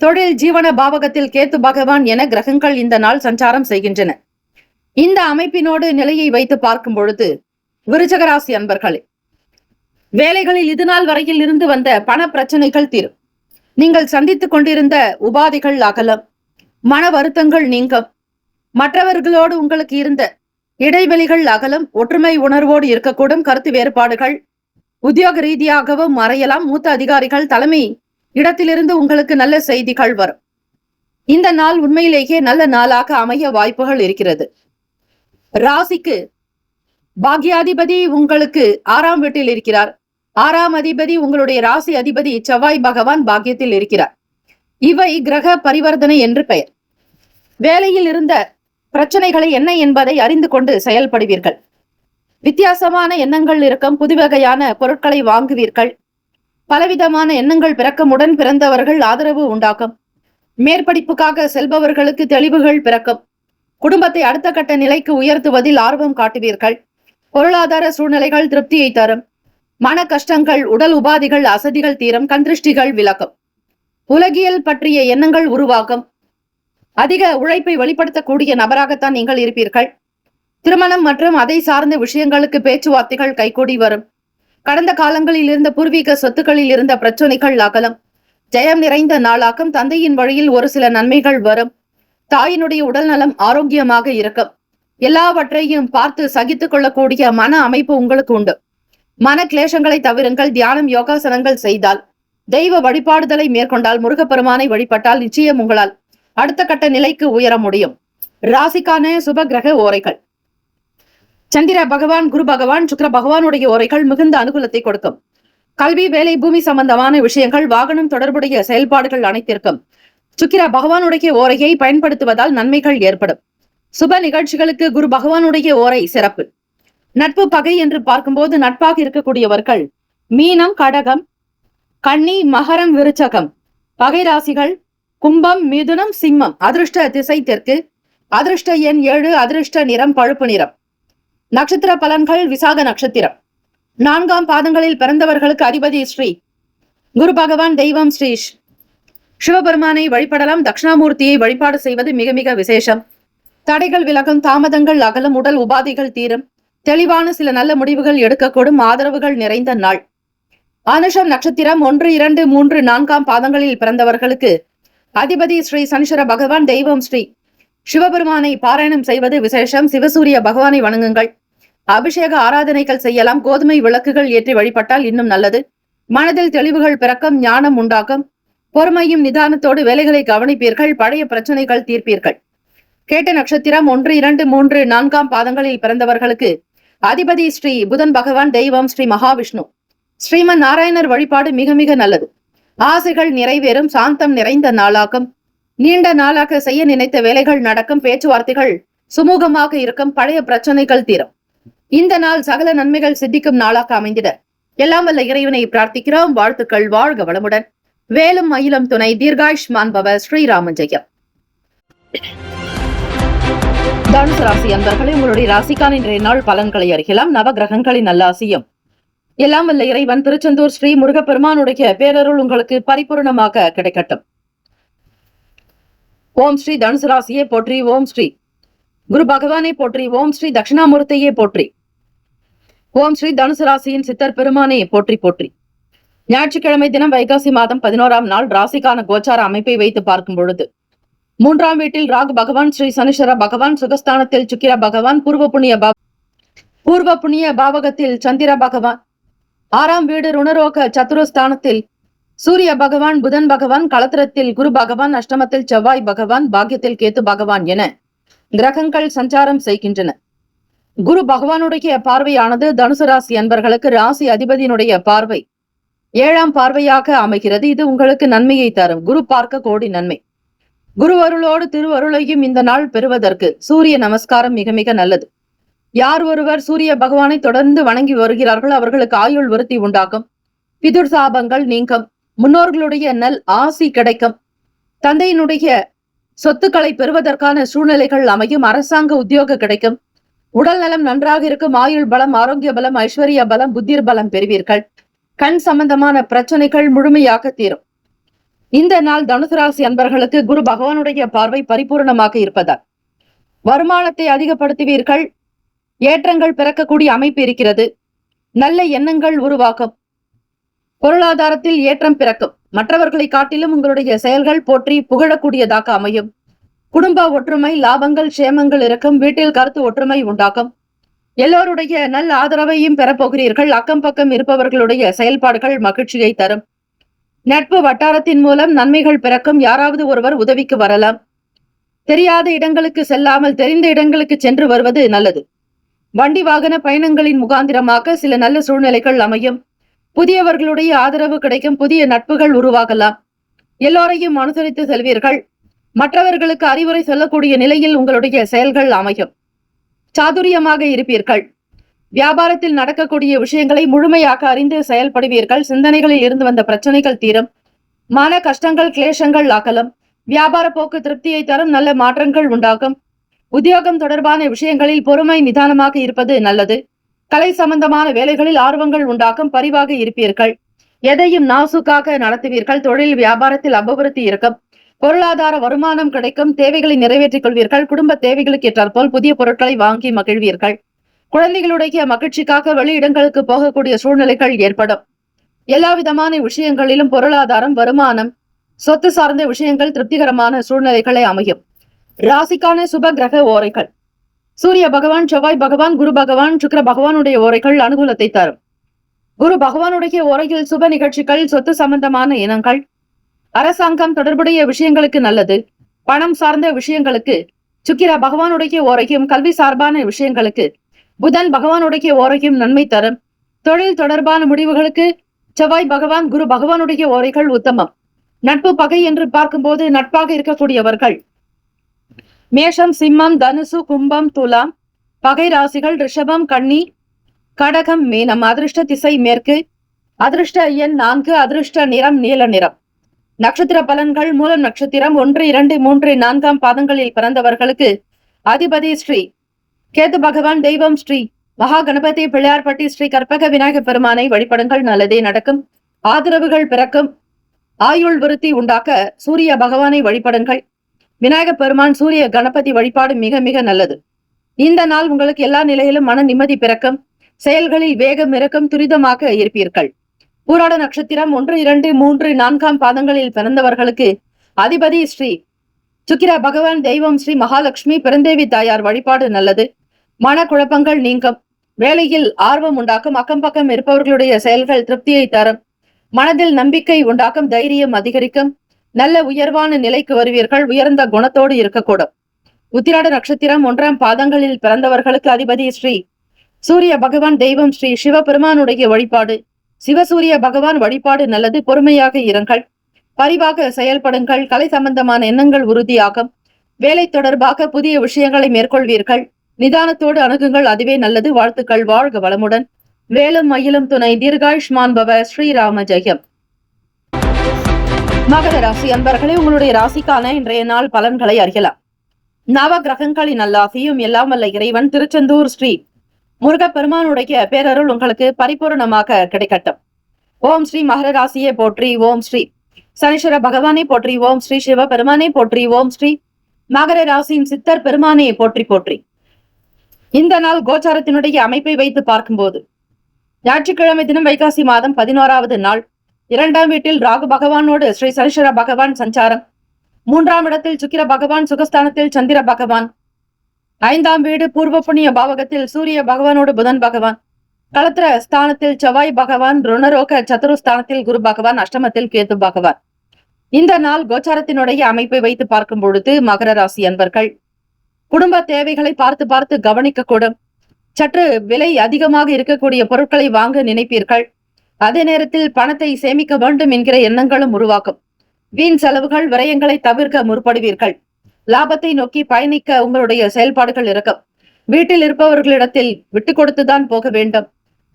தொழில் ஜீவன பாவகத்தில் கேத்து பகவான் என கிரகங்கள் இந்த நாள் சஞ்சாரம் செய்கின்றன. இந்த அமைப்பினோடு நிலையை வைத்து பார்க்கும் பொழுது விருச்சிக ராசி அன்பர்களே, வேலைகளில் இதுநாள் வரையில் இருந்து வந்த பண பிரச்சனைகள் தீரும். நீங்கள் சந்தித்துக் கொண்டிருந்த உபாதைகள் அகலம். மன வருத்தங்கள் நீங்கும். மற்றவர்களோடு உங்களுக்கு இருந்த இடைவெளிகள் அகலம். ஒற்றுமை உணர்வோடு இருக்கக்கூடும். கருத்து வேறுபாடுகள் உத்தியோக ரீதியாகவும் மறையலாம். மூத்த அதிகாரிகள் தலைமை இடத்திலிருந்து உங்களுக்கு நல்ல செய்திகள் வரும். இந்த நாள் உண்மையிலேயே நல்ல நாளாக அமைய வாய்ப்புகள் இருக்கிறது. ராசிக்கு பாக்யாதிபதி உங்களுக்கு 6ஆம் வீட்டில் இருக்கிறார். 6ஆம் அதிபதி உங்களுடைய ராசி அதிபதி செவ்வாய் பகவான் பாக்கியத்தில் இருக்கிறார். இவை கிரக பரிவர்த்தனை என்று பெயர். வேலையில் இருந்த பிரச்சனைகளை என்ன என்பதை அறிந்து கொண்டு செயல்படுவீர்கள். வித்தியாசமான எண்ணங்கள் இருக்கும். புதுவகையான பொருட்களை வாங்குவீர்கள். பலவிதமான எண்ணங்கள் பிறக்கும். உடன் பிறந்தவர்கள் ஆதரவு உண்டாக்கும். மேற்படிப்புக்காக செல்பவர்களுக்கு தெளிவுகள் பிறக்கும். குடும்பத்தை அடுத்த கட்ட நிலைக்கு உயர்த்துவதில் ஆர்வம் காட்டுவீர்கள். பொருளாதார சூழ்நிலைகள் திருப்தியை தரும். மன கஷ்டங்கள், உடல் உபாதிகள், அசதிகள் தீரும். கண்திருஷ்டிகள் விலகும். உலகியல் பற்றிய எண்ணங்கள் உருவாகும். அதிக உழைப்பை வெளிப்படுத்தக்கூடிய நபராகத்தான் நீங்கள் இருப்பீர்கள். திருமணம் மற்றும் அதை சார்ந்த விஷயங்களுக்கு பேச்சுவார்த்தைகள் கைகூடி வரும். கடந்த காலங்களில் இருந்த பூர்வீக சொத்துக்களில் இருந்த பிரச்சனைகள் அகலம். ஜெயம் நிறைந்த நாளாகும். தந்தையின் வழியில் ஒரு சில நன்மைகள் வரும். தாயினுடைய உடல் நலம் ஆரோக்கியமாக இருக்கும். எல்லாவற்றையும் பார்த்து சகித்துக் கொள்ளக்கூடிய மன அமைப்பு உங்களுக்கு உண்டு. மன கிளேசங்களை தவிருங்கள். தியானம் யோகாசனங்கள் செய்தால், தெய்வ வழிபாடுதலை மேற்கொண்டால், முருகப்பெருமானை வழிபட்டால் நிச்சயம் உங்களால் அடுத்த கட்ட நிலைக்கு உயர முடியும். ராசிக்கான சுப கிரக ஓரைகள். சந்திர பகவான், குரு பகவான், சுக்கிர பகவானுடைய ஓரைகள் மிகுந்த அனுகூலத்தை கொடுக்கும். கல்வி, வேலை, பூமி சம்பந்தமான விஷயங்கள், வாகனம் தொடர்புடைய செயல்பாடுகள் அனைத்திற்கும் சுக்கிர பகவானுடைய ஓரையை பயன்படுத்துவதால் நன்மைகள் ஏற்படும். சுப நிகழ்ச்சிகளுக்கு குரு பகவானுடைய ஓரை சிறப்பு. நட்பு, பகை என்று பார்க்கும்போது நட்பாக இருக்கக்கூடியவர்கள் மீனம், கடகம், கன்னி, மகரம், விருச்சகம். பகை ராசிகள் கும்பம், மிதுனம், சிம்மம். அதிர்ஷ்ட திசை தெற்கு. அதிர்ஷ்ட எண் 7. அதிர்ஷ்ட நிறம் பழுப்பு நிறம். நட்சத்திர பலன்கள். விசாக நட்சத்திரம் 4ஆம் பாதங்களில் பிறந்தவர்களுக்கு அதிபதி ஸ்ரீ குரு பகவான். தெய்வம் ஸ்ரீ சிவபெருமானை வழிபடலாம். தட்சிணாமூர்த்தியை வழிபாடு செய்வது மிக மிக விசேஷம். தடைகள் விலகும், தாமதங்கள் அகலும், உடல் உபாதைகள் தீரும், தெளிவான சில நல்ல முடிவுகள் எடுக்கக்கூடும், ஆதரவுகள் நிறைந்த நாள். அனுஷம் நட்சத்திரம் 1, 2, 3, 4ஆம் பாதங்களில் பிறந்தவர்களுக்கு அதிபதி ஸ்ரீ சனீஸ்வர பகவான். தெய்வம் ஸ்ரீ சிவபெருமானை பாராயணம் செய்வது விசேஷம். சிவசூரிய பகவானை வணங்குங்கள். அபிஷேக ஆராதனைகள் செய்யலாம். கோதுமை விளக்குகள் ஏற்றி வழிபட்டால் இன்னும் நல்லது. மனதில் தெளிவுகள் பிறக்கும், ஞானம் உண்டாக்கும். பொறுமையும் நிதானத்தோடு வேலைகளை கவனிப்பீர்கள். பழைய பிரச்சனைகள் தீர்ப்பீர்கள். கேட்ட நட்சத்திரம் 1, 2, 3, 4ஆம் பாதங்களில் பிறந்தவர்களுக்கு அதிபதி ஸ்ரீ புதன் பகவான். தெய்வம் ஸ்ரீ மகாவிஷ்ணு. ஸ்ரீமன் நாராயணர் வழிபாடு மிக மிக நல்லது. ஆசைகள் நிறைவேறும். சாந்தம் நிறைந்த நாளாகும். நீண்ட நாளாக செய்ய நினைத்த வேலைகள் நடக்கும். பேச்சுவார்த்தைகள் சுமூகமாக இருக்கும். பழைய பிரச்சனைகள் தீரும். இந்த நாள் சகல நன்மைகள் சித்திக்கும் நாளாக அமைந்திட எல்லாம் வல்ல இறைவனை பிரார்த்திக்கிறோம். வாழ்த்துக்கள். வாழ்க வளமுடன். வேலும் மயிலும் துணை. தீர்காயுஷ்மான் பவ. ஸ்ரீராமன் ஜெயம். தனுசு ராசி அன்பர்களே, உங்களுடைய ராசிக்கான இன்றைய நாள் பலன்களை அறியலாம். நவ கிரகங்களின் நல்லாசியும் எல்லாம் வல்ல இறைவன் திருச்செந்தூர் ஸ்ரீ முருகப்பெருமானுடைய பேரருள் உங்களுக்கு பரிபூர்ணமாக கிடைக்கட்டும். ஓம் ஸ்ரீ தனுசு ராசியை போற்றி. ஓம் ஸ்ரீ குரு பகவானை போற்றி. ஓம் ஸ்ரீ தட்சிணாமூர்த்தியை போற்றி. ஓம் ஸ்ரீ தனுசு ராசியின் சித்தர் பெருமானை போற்றி போற்றி. ஞாயிற்றுக்கிழமை தினம் வைகாசி மாதம் 11ஆம் நாள் ராசிக்கான கோச்சார அமைப்பை வைத்து பார்க்கும் பொழுது 3ஆம் வீட்டில் ராகு பகவான், ஸ்ரீ சனீஸ்வர பகவான், சுகஸ்தானத்தில் சுக்கிர பகவான், பூர்வ புண்ணிய பாவகத்தில் சந்திர பகவான், 6ஆம் வீடு ருணரோக சத்துருஸ்தானத்தில் சூரிய பகவான், புதன் பகவான், களத்திரத்தில் குரு பகவான், அஷ்டமத்தில் செவ்வாய் பகவான், பாக்கியத்தில் கேத்து பகவான் என கிரகங்கள் சஞ்சாரம் செய்கின்றன. குரு பகவானுடைய பார்வையானது தனுசு ராசி அன்பர்களுக்கு ராசி அதிபதியினுடைய பார்வை 7ஆம் பார்வையாக அமைகிறது. இது உங்களுக்கு நன்மையை தரும். குரு பார்க்க கோடி நன்மை. குரு அருளோடு திருவருளையும் இந்த நாள் பெறுவதற்கு சூரிய நமஸ்காரம் மிக மிக நல்லது. யார் ஒருவர் சூரிய பகவானை தொடர்ந்து வணங்கி வருகிறார்களோ அவர்களுக்கு ஆயுள் விருத்தி உண்டாகும். பிதுர் சாபங்கள் நீங்கும். முன்னோர்களுடைய நல் ஆசி கிடைக்கும். தந்தையினுடைய சொத்துக்களை பெறுவதற்கான சூழ்நிலைகள் அமையும். அரசாங்க உத்தியோக கிடைக்கும். உடல் நலம் நன்றாக இருக்கும். ஆயுள் பலம், ஆரோக்கிய பலம், ஐஸ்வர்ய பலம், புத்திர் பலம் பெறுவீர்கள். கண் சம்பந்தமான பிரச்சனைகள் முழுமையாக தீரும். இந்த நாள் தனுசு ராசி அன்பர்களுக்கு குரு பகவானுடைய பார்வை பரிபூர்ணமாக இருப்பதால் வருமானத்தை அதிகப்படுத்துவீர்கள். ஏற்றங்கள் பிறக்கக்கூடிய அமைப்பு இருக்கிறது. நல்ல எண்ணங்கள் உருவாக்கும். பொருளாதாரத்தில் ஏற்றம் பிறக்கும். மற்றவர்களை காட்டிலும் உங்களுடைய செயல்கள் போற்றி புகழக்கூடியதாக அமையும். குடும்ப ஒற்றுமை, லாபங்கள், சேமங்கள் இருக்கும். வீட்டில் கருத்து ஒற்றுமை உண்டாகும். எல்லோருடைய நல்ல ஆதரவையும் பெறப்போகிறீர்கள். அக்கம் பக்கம் இருப்பவர்களுடைய செயல்பாடுகள் மகிழ்ச்சியை தரும். நட்பு வட்டாரத்தின் மூலம் நன்மைகள் பிறக்கும். யாராவது ஒருவர் உதவிக்கு வரலாம். தெரியாத இடங்களுக்கு செல்லாமல் தெரிந்த இடங்களுக்கு சென்று வருவது நல்லது. வண்டி வாகன பயணங்களின் முகாந்திரமாக சில நல்ல சூழ்நிலைகள் அமையும். புதியவர்களுடைய ஆதரவு கிடைக்கும். புதிய நட்புகள் உருவாகலாம். எல்லோரையும் அனுசரித்து செல்வீர்கள். மற்றவர்களுக்கு அறிவுரை சொல்லக்கூடிய நிலையில் உங்களுடைய செயல்கள் அமையும். சாதுரியமாக இருப்பீர்கள். வியாபாரத்தில் நடக்கக்கூடிய விஷயங்களை முழுமையாக அறிந்து செயல்படுவீர்கள். சிந்தனைகளில் இருந்து வந்த பிரச்சனைகள் தீரும். மன கஷ்டங்கள், கிளேசங்கள் அகலும். வியாபார போக்கு திருப்தியை தரும். நல்ல மாற்றங்கள் உண்டாகும். உத்தியோகம் தொடர்பான விஷயங்களில் பொறுமை, நிதானமாக இருப்பது நல்லது. கலை சம்பந்தமான வேலைகளில் ஆர்வங்கள் உண்டாகும். பரிவாக இருப்பீர்கள். எதையும் நாசுக்காக நடத்துவீர்கள். தொழில் வியாபாரத்தில் அபிவிருத்தி இருக்கும். பொருளாதார வருமானம் கிடைக்கும். தேவைகளை நிறைவேற்றிக் கொள்வீர்கள். குடும்ப தேவைகளுக்கு ஏற்றாற்போல் புதிய பொருட்களை வாங்கி மகிழ்வீர்கள். குழந்தைகளுடைய மகிழ்ச்சிக்காக வெளியிடங்களுக்கு போகக்கூடிய சூழ்நிலைகள் ஏற்படும். எல்லா விதமான விஷயங்களிலும் பொருளாதாரம், வருமானம், சொத்து சார்ந்த விஷயங்கள் திருப்திகரமான சூழ்நிலைகளை அமையும். ராசிக்கான சுப கிரக ஓரைகள். சூரிய பகவான், செவ்வாய் பகவான், குரு பகவான், சுக்கிர பகவானுடைய ஓரைகள் அனுகூலத்தை தரும். குரு பகவானுடைய ஓரையில் சுப நிகழ்ச்சிகள், சொத்து சம்பந்தமான இனங்கள், அரசாங்கம் தொடர்புடைய விஷயங்களுக்கு நல்லது. பணம் சார்ந்த விஷயங்களுக்கு சுக்கிர பகவானுடைய ஓரையும், கல்வி சார்பான விஷயங்களுக்கு புதன் பகவானுடைய ஓரையும் நன்மை தரும். தொழில் தொடர்பான முடிவுகளுக்கு செவ்வாய் பகவான், குரு பகவானுடைய ஓரைகள் உத்தமம். நட்பு பகை என்று பார்க்கும்போது நட்பாக இருக்கக்கூடியவர்கள் மேஷம், சிம்மம், தனுசு, கும்பம், துலாம். பகை ராசிகள் ரிஷபம், கன்னி, கடகம், மீனம். அதிர்ஷ்ட திசை மேற்கு. அதிர்ஷ்ட எண் 4. அதிர்ஷ்ட நிறம் நீல நிறம். நட்சத்திர பலன்கள். மூலம் நட்சத்திரம் 1, 2, 3, 4 பாதங்களில் பிறந்தவர்களுக்கு அதிபதி ஸ்ரீ கேது பகவான். தெய்வம் ஸ்ரீ மகா கணபதி பிள்ளையார்பட்டி ஸ்ரீ கற்பக விநாயகர் பெருமானை வழிபடுங்கள், நல்லதே நடக்கும். ஆதரவுகள் பிறக்கும். ஆயுள் விருத்தி உண்டாக்க சூரிய பகவானை வழிபடுங்கள். விநாயகர் பெருமான், சூரிய கணபதி வழிபாடு மிக மிக நல்லது. இந்த நாள் உங்களுக்கு எல்லா நிலையிலும் மன நிம்மதி பிறக்கும். செயல்களில் வேகம் இறக்கும், துரிதமாக இருப்பீர்கள். பூராட நட்சத்திரம் 1, 2, 3, 4 பாதங்களில் பிறந்தவர்களுக்கு அதிபதி ஸ்ரீ சுக்கிர பகவான். தெய்வம் ஸ்ரீ மகாலட்சுமி பெருந்தேவி தாயார் வழிபாடு நல்லது. மன குழப்பங்கள் நீங்கும். வேலையில் ஆர்வம் உண்டாக்கும். அக்கம் பக்கம் இருப்பவர்களுடைய செயல்கள் திருப்தியை தரும். மனதில் நம்பிக்கை உண்டாக்கும். தைரியம் அதிகரிக்கும். நல்ல உயர்வான நிலைக்கு வருவீர்கள். உயர்ந்த குணத்தோடு இருக்கக்கூடும். உத்திராட நட்சத்திரம் 1 பாதங்களில் பிறந்தவர்களுக்கு அதிபதி ஸ்ரீ சூரிய பகவான். தெய்வம் ஸ்ரீ சிவபெருமானுடைய வழிபாடு. சிவசூரிய பகவான் வழிபாடு நல்லது. பொறுமையாக இருங்கள். பரிவாக செயல்படுங்கள். கலை சம்பந்தமான எண்ணங்கள் உறுதியாகும். வேலை தொடர்பாக புதிய விஷயங்களை மேற்கொள்வீர்கள். நிதானத்தோடு அணுகுங்கள், அதுவே நல்லது. வாழ்த்துக்கள். வாழ்க வளமுடன். வேலும் மயிலும் துணை. தீர்காயுஷ்மான் பவ. ஸ்ரீராம ஜெயம். மகர ராசி அன்பர்களே, உங்களுடைய ராசிக்கான இன்றைய நாள் பலன்களை அறியலாம். நவ கிரகங்களின் நல்லாசியும் எல்லாம் வல்ல இறைவன் திருச்செந்தூர் ஸ்ரீ முருகப்பெருமானுடைய பேரருள் உங்களுக்கு பரிபூர்ணமாக கிடைக்கட்டும். ஓம் ஸ்ரீ மகர ராசியை போற்றி. ஓம் ஸ்ரீ சனீஸ்வர பகவானை போற்றி. ஓம் ஸ்ரீ சிவ பெருமானை போற்றி. ஓம் ஸ்ரீ மகர ராசியின் சித்தர் பெருமானை போற்றி போற்றி. இந்த நாள் கோச்சாரத்தினுடைய அமைப்பை வைத்து பார்க்கும்போது ஞாயிற்றுக்கிழமை தினம் வைகாசி மாதம் 11வது நாள். 2ஆம் வீட்டில் ராகு பகவானோடு ஸ்ரீ சனீஸ்வர பகவான் சஞ்சாரம். 3ஆம் இடத்தில் சுக்கிர பகவான், சுகஸ்தானத்தில் சந்திர பகவான். 5ஆம் வீடு பூர்வ புண்ணிய பாவகத்தில் சூரிய பகவானோடு புதன் பகவான். களத்திர ஸ்தானத்தில் செவ்வாய் பகவான். ருணரோக சதுருஸ்தானத்தில் குரு பகவான். அஷ்டமத்தில் கேது பகவான். இந்த நாள் கோச்சாரத்தினுடைய அமைப்பை வைத்து பார்க்கும் பொழுது மகர ராசி அன்பர்கள் குடும்ப தேவைகளை பார்த்து பார்த்து கவனிக்க கூடும். சற்று விலை அதிகமாக இருக்கக்கூடிய பொருட்களை வாங்க நினைப்பீர்கள். அதே நேரத்தில் பணத்தை சேமிக்க வேண்டும் என்கிற எண்ணங்களும் உருவாக்கும். வீண் செலவுகள், விரயங்களை தவிர்க்க முற்படுவீர்கள். லாபத்தை நோக்கி பயணிக்க உங்களுடைய செயல்பாடுகள் இருக்கும். வீட்டில் இருப்பவர்களிடத்தில் விட்டு கொடுத்துதான் போக வேண்டும்.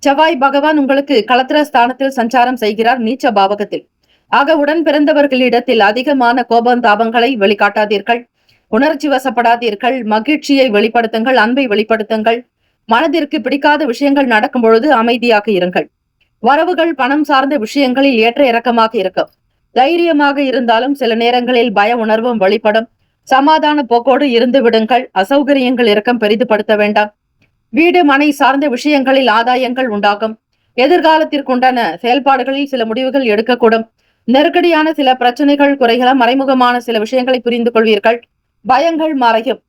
செவ்வாய் பகவான் உங்களுக்கு களத்திர ஸ்தானத்தில் சஞ்சாரம் செய்கிறார், நீச்ச பாவகத்தில். ஆக உடன் பிறந்தவர்களிடத்தில் அதிகமான கோபந்தாபங்களை வெளிக்காட்டாதீர்கள். உணர்ச்சி வசப்படாதீர்கள். மகிழ்ச்சியை வெளிப்படுத்துங்கள், அன்பை வெளிப்படுத்துங்கள். மனதிற்கு பிடிக்காத விஷயங்கள் நடக்கும் பொழுது அமைதியாக இருங்கள். வரவுகள் பணம் சார்ந்த விஷயங்களில் ஏற்ற இறக்கமாக இருக்கும். தைரியமாக இருந்தாலும் சில நேரங்களில் பய உணர்வும் வெளிப்படும். சமாதான போக்கோடு இருந்து விடுங்கள். அசௌகரியங்கள் இறக்கம் பெரிதுபடுத்த வேண்டாம். வீடு மனை சார்ந்த விஷயங்களில் ஆதாயங்கள் உண்டாகும். எதிர்காலத்திற்குண்டான செயல்பாடுகளில் சில முடிவுகள் எடுக்கக்கூடும். நெருக்கடியான சில பிரச்சனைகள் குறைகள மறைமுகமான சில விஷயங்களை புரிந்து கொள்வீர்கள். பயங்கள் மறையும்.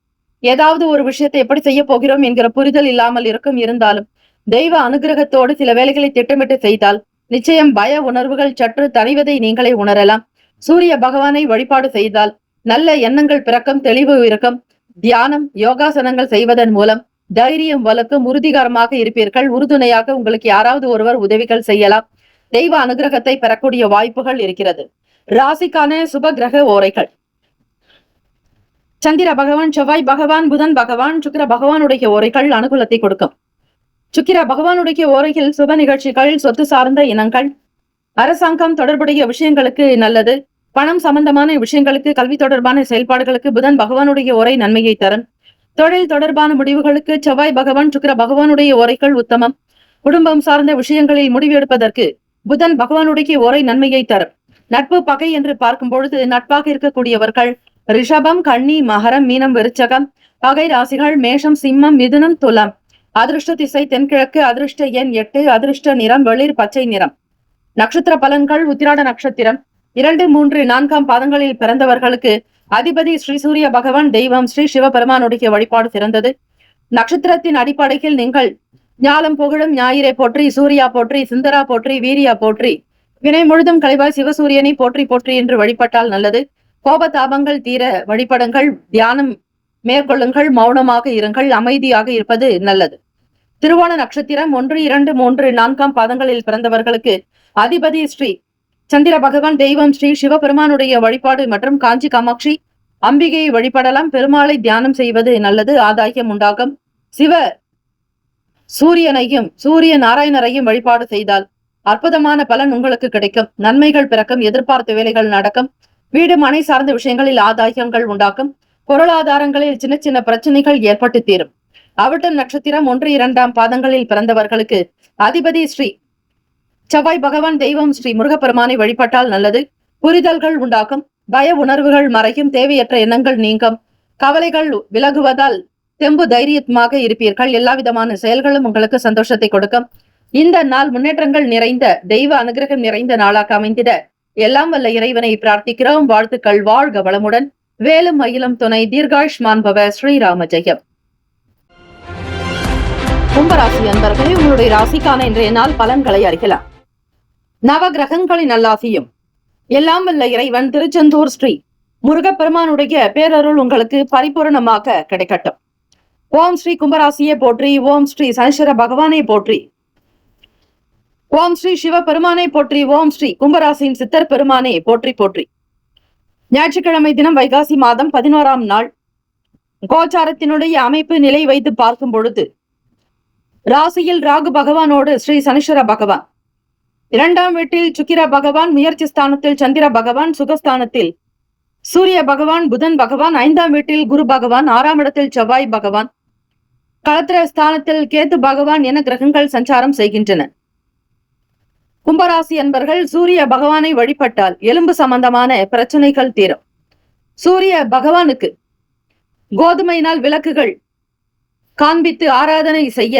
ஏதாவது ஒரு விஷயத்தை எப்படி செய்ய போகிறோம் என்கிற புரிதல் இல்லாமல் இருக்கும். இருந்தாலும் தெய்வ அனுகிரகத்தோடு சில வேலைகளை திட்டமிட்டு செய்தால் நிச்சயம் பய உணர்வுகள் சற்று தணிவதை நீங்களே உணரலாம். சூரிய பகவானை வழிபாடு செய்தால் நல்ல எண்ணங்கள் பிறக்கும், தெளிவு இருக்கும். தியானம், யோகாசனங்கள் செய்வதன் மூலம் தைரியம் வளர்க்கும், உறுதிகரமாக இருப்பீர்கள். உறுதுணையாக உங்களுக்கு யாராவது ஒருவர் உதவிகள் செய்யலாம். தெய்வ அனுகிரகத்தை பெறக்கூடிய வாய்ப்புகள் இருக்கிறது. ராசிக்கான சுப கிரக ஓரைகள். சந்திர பகவான், செவ்வாய் பகவான், புதன் பகவான், சுக்கிர பகவானுடைய ஓரைகள் அனுகூலத்தை கொடுக்கும். சுக்கிர பகவானுடைய ஓரையில் சுப நிகழ்ச்சிகள், சொத்து சார்ந்த இனங்கள், அரசாங்கம் தொடர்புடைய விஷயங்களுக்கு நல்லது. பணம் சம்பந்தமான விஷயங்களுக்கு, கல்வி தொடர்பான செயல்பாடுகளுக்கு புதன் பகவானுடைய ஓரை நன்மையை தரும். தொழில் தொடர்பான முடிவுகளுக்கு செவ்வாய் பகவான், சுக்கிர பகவானுடைய ஓரைகள் உத்தமம். குடும்பம் சார்ந்த விஷயங்களில் முடிவு எடுப்பதற்கு புதன் பகவானுடைய ஓரை நன்மையை தரும். நட்பு பகை என்று பார்க்கும் பொழுது நட்பாக இருக்கக்கூடியவர்கள் ரிஷபம், கன்னி, மகரம், மீனம், விருச்சகம். பகை ராசிகள் மேஷம், சிம்மம், மிதுனம், துலாம். அதிர்ஷ்ட திசை தென்கிழக்கு. அதிர்ஷ்ட எண் 8. அதிர்ஷ்ட நிறம் வெளிர் பச்சை நிறம். நட்சத்திர பலன்கள். உத்திராட நட்சத்திரம் 2, 3, 4 பாதங்களில் பிறந்தவர்களுக்கு அதிபதி ஸ்ரீ சூரிய பகவான். தெய்வம் ஸ்ரீ சிவபெருமானுடைய வழிபாடு சிறந்தது. நட்சத்திரத்தின் அடிப்படையில் நீங்கள் ஞாலம் புகழும் ஞாயிறை போற்றி, சூர்யா போற்றி, சுந்தரா போற்றி, வீரியா போற்றி, வினை முழுதும் களைவாய் சிவசூரியனை போற்றி போற்றி என்று வழிபட்டால் நல்லது. கோபதாபங்கள் தீர வழிபடுங்கள், தியானம் மேற்கொள்ளுங்கள், மௌனமாக இருங்கள், அமைதியாக இருப்பது நல்லது. திருவோண நட்சத்திரம் 1, 2, 3, 4 பாதங்களில் பிறந்தவர்களுக்கு அதிபதி ஸ்ரீ சந்திர பகவான், தெய்வம் ஸ்ரீ சிவபெருமானுடைய வழிபாடு மற்றும் காஞ்சி காமாட்சி அம்பிகையை வழிபடலாம். பெருமாளை தியானம் செய்வது நல்லது. ஆதாயம் உண்டாகும். சூரியனையும் சூரிய நாராயணரையும் வழிபாடு செய்தால் அற்புதமான பலன் உங்களுக்கு கிடைக்கும். நன்மைகள் பிறக்கும். எதிர்பார்த்த வேலைகள் நடக்கும். வீடு மனை சார்ந்த விஷயங்களில் ஆதாயங்கள் உண்டாக்கும். பொருளாதாரங்களில் சின்ன சின்ன பிரச்சனைகள் ஏற்பட்டு தீரும். அவிட்டம் நட்சத்திரம் 1, 2 பாதங்களில் பிறந்தவர்களுக்கு அதிபதி ஸ்ரீ செவ்வாய் பகவான், தெய்வம் ஸ்ரீ முருகப்பெருமானை வழிபட்டால் நல்லது. புரிதல்கள் உண்டாகும். பய உணர்வுகள் மறையும். தேவையற்ற எண்ணங்கள் நீங்கும். கவலைகள் விலகுவதால் தெம்பு தைரியமாக இருப்பீர்கள். எல்லா விதமான செயல்களும் உங்களுக்கு சந்தோஷத்தை கொடுக்கும். இந்த நாள் முன்னேற்றங்கள் நிறைந்த, தெய்வ அனுகிரகம் நிறைந்த நாளாக அமைந்திட எல்லாம் வல்ல இறைவனை பிரார்த்திக்கிறோம். வாழ்த்துக்கள். வாழ்க வளமுடன். வேலும் மயிலும் துணை. தீர்காயுஷ்மான் பவ. ஸ்ரீராம ஜெயம். கும்பராசி அன்பர்களே, உங்களுடைய ராசிக்கான இன்றைய நாள் பலன்களை அறியலாம். நவ கிரகங்களின் நல்லாசியும் எல்லாம் வல்ல இறைவன் திருச்செந்தூர் ஸ்ரீ முருகப்பெருமானுடைய பேரருள் உங்களுக்கு பரிபூரணமாக கிடைக்கட்டும். ஓம் ஸ்ரீ கும்பராசியை போற்றி. ஓம் ஸ்ரீ சனீஸ்வர பகவானை போற்றி. ஓம் ஸ்ரீ சிவபெருமானை போற்றி. ஓம் ஸ்ரீ கும்பராசியின் சித்தர் பெருமானை போற்றி போற்றி. ஞாயிற்றுக்கிழமை தினம் வைகாசி மாதம் 11ஆம் நாள். கோச்சாரத்தினுடைய அமைப்பு நிலை வைத்து பார்க்கும் பொழுது ராசியில் ராகு பகவானோடு ஸ்ரீ சனீஸ்வர பகவான், 2ஆம் வீட்டில் சுக்கிர பகவான், முயற்சி ஸ்தானத்தில் சந்திர பகவான், சுகஸ்தானத்தில் சூரிய பகவான், புதன் பகவான், 5ஆம் வீட்டில் குரு பகவான், 6ஆம் இடத்தில் செவ்வாய் பகவான், களத்திர ஸ்தானத்தில் கேத்து பகவான் என கிரகங்கள் சஞ்சாரம் செய்கின்றன. கும்பராசி அன்பர்கள் சூரிய பகவானை வழிபட்டால் எலும்பு சம்பந்தமான பிரச்சனைகள் தீரும். சூரிய பகவானுக்கு கோதுமையினால் விளக்குகள் காண்பித்து ஆராதனை செய்ய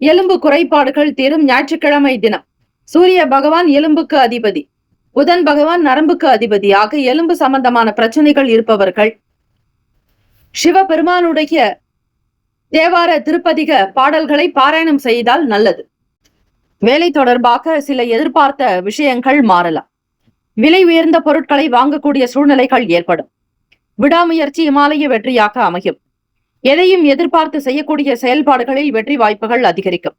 எலும்பு குறைபாடுகள் தீரும். ஞாயிற்றுக்கிழமை தினம் சூரிய பகவான் எலும்புக்கு அதிபதி, புதன் பகவான் நரம்புக்கு அதிபதி ஆக எலும்பு சம்பந்தமான பிரச்சனைகள் இருப்பவர்கள் சிவபெருமானுடைய தேவார திருப்பதிக பாடல்களை பாராயணம் செய்தால் நல்லது. வேலை தொடர்பாக சில எதிர்பார்த்த விஷயங்கள் மாறலாம். விலை உயர்ந்த பொருட்களை வாங்கக்கூடிய சூழ்நிலைகள் ஏற்படும். விடாமுயற்சி இமாலய வெற்றியாக அமையும். எதையும் எதிர்பார்த்து செய்யக்கூடிய செயல்பாடுகளில் வெற்றி வாய்ப்புகள் அதிகரிக்கும்.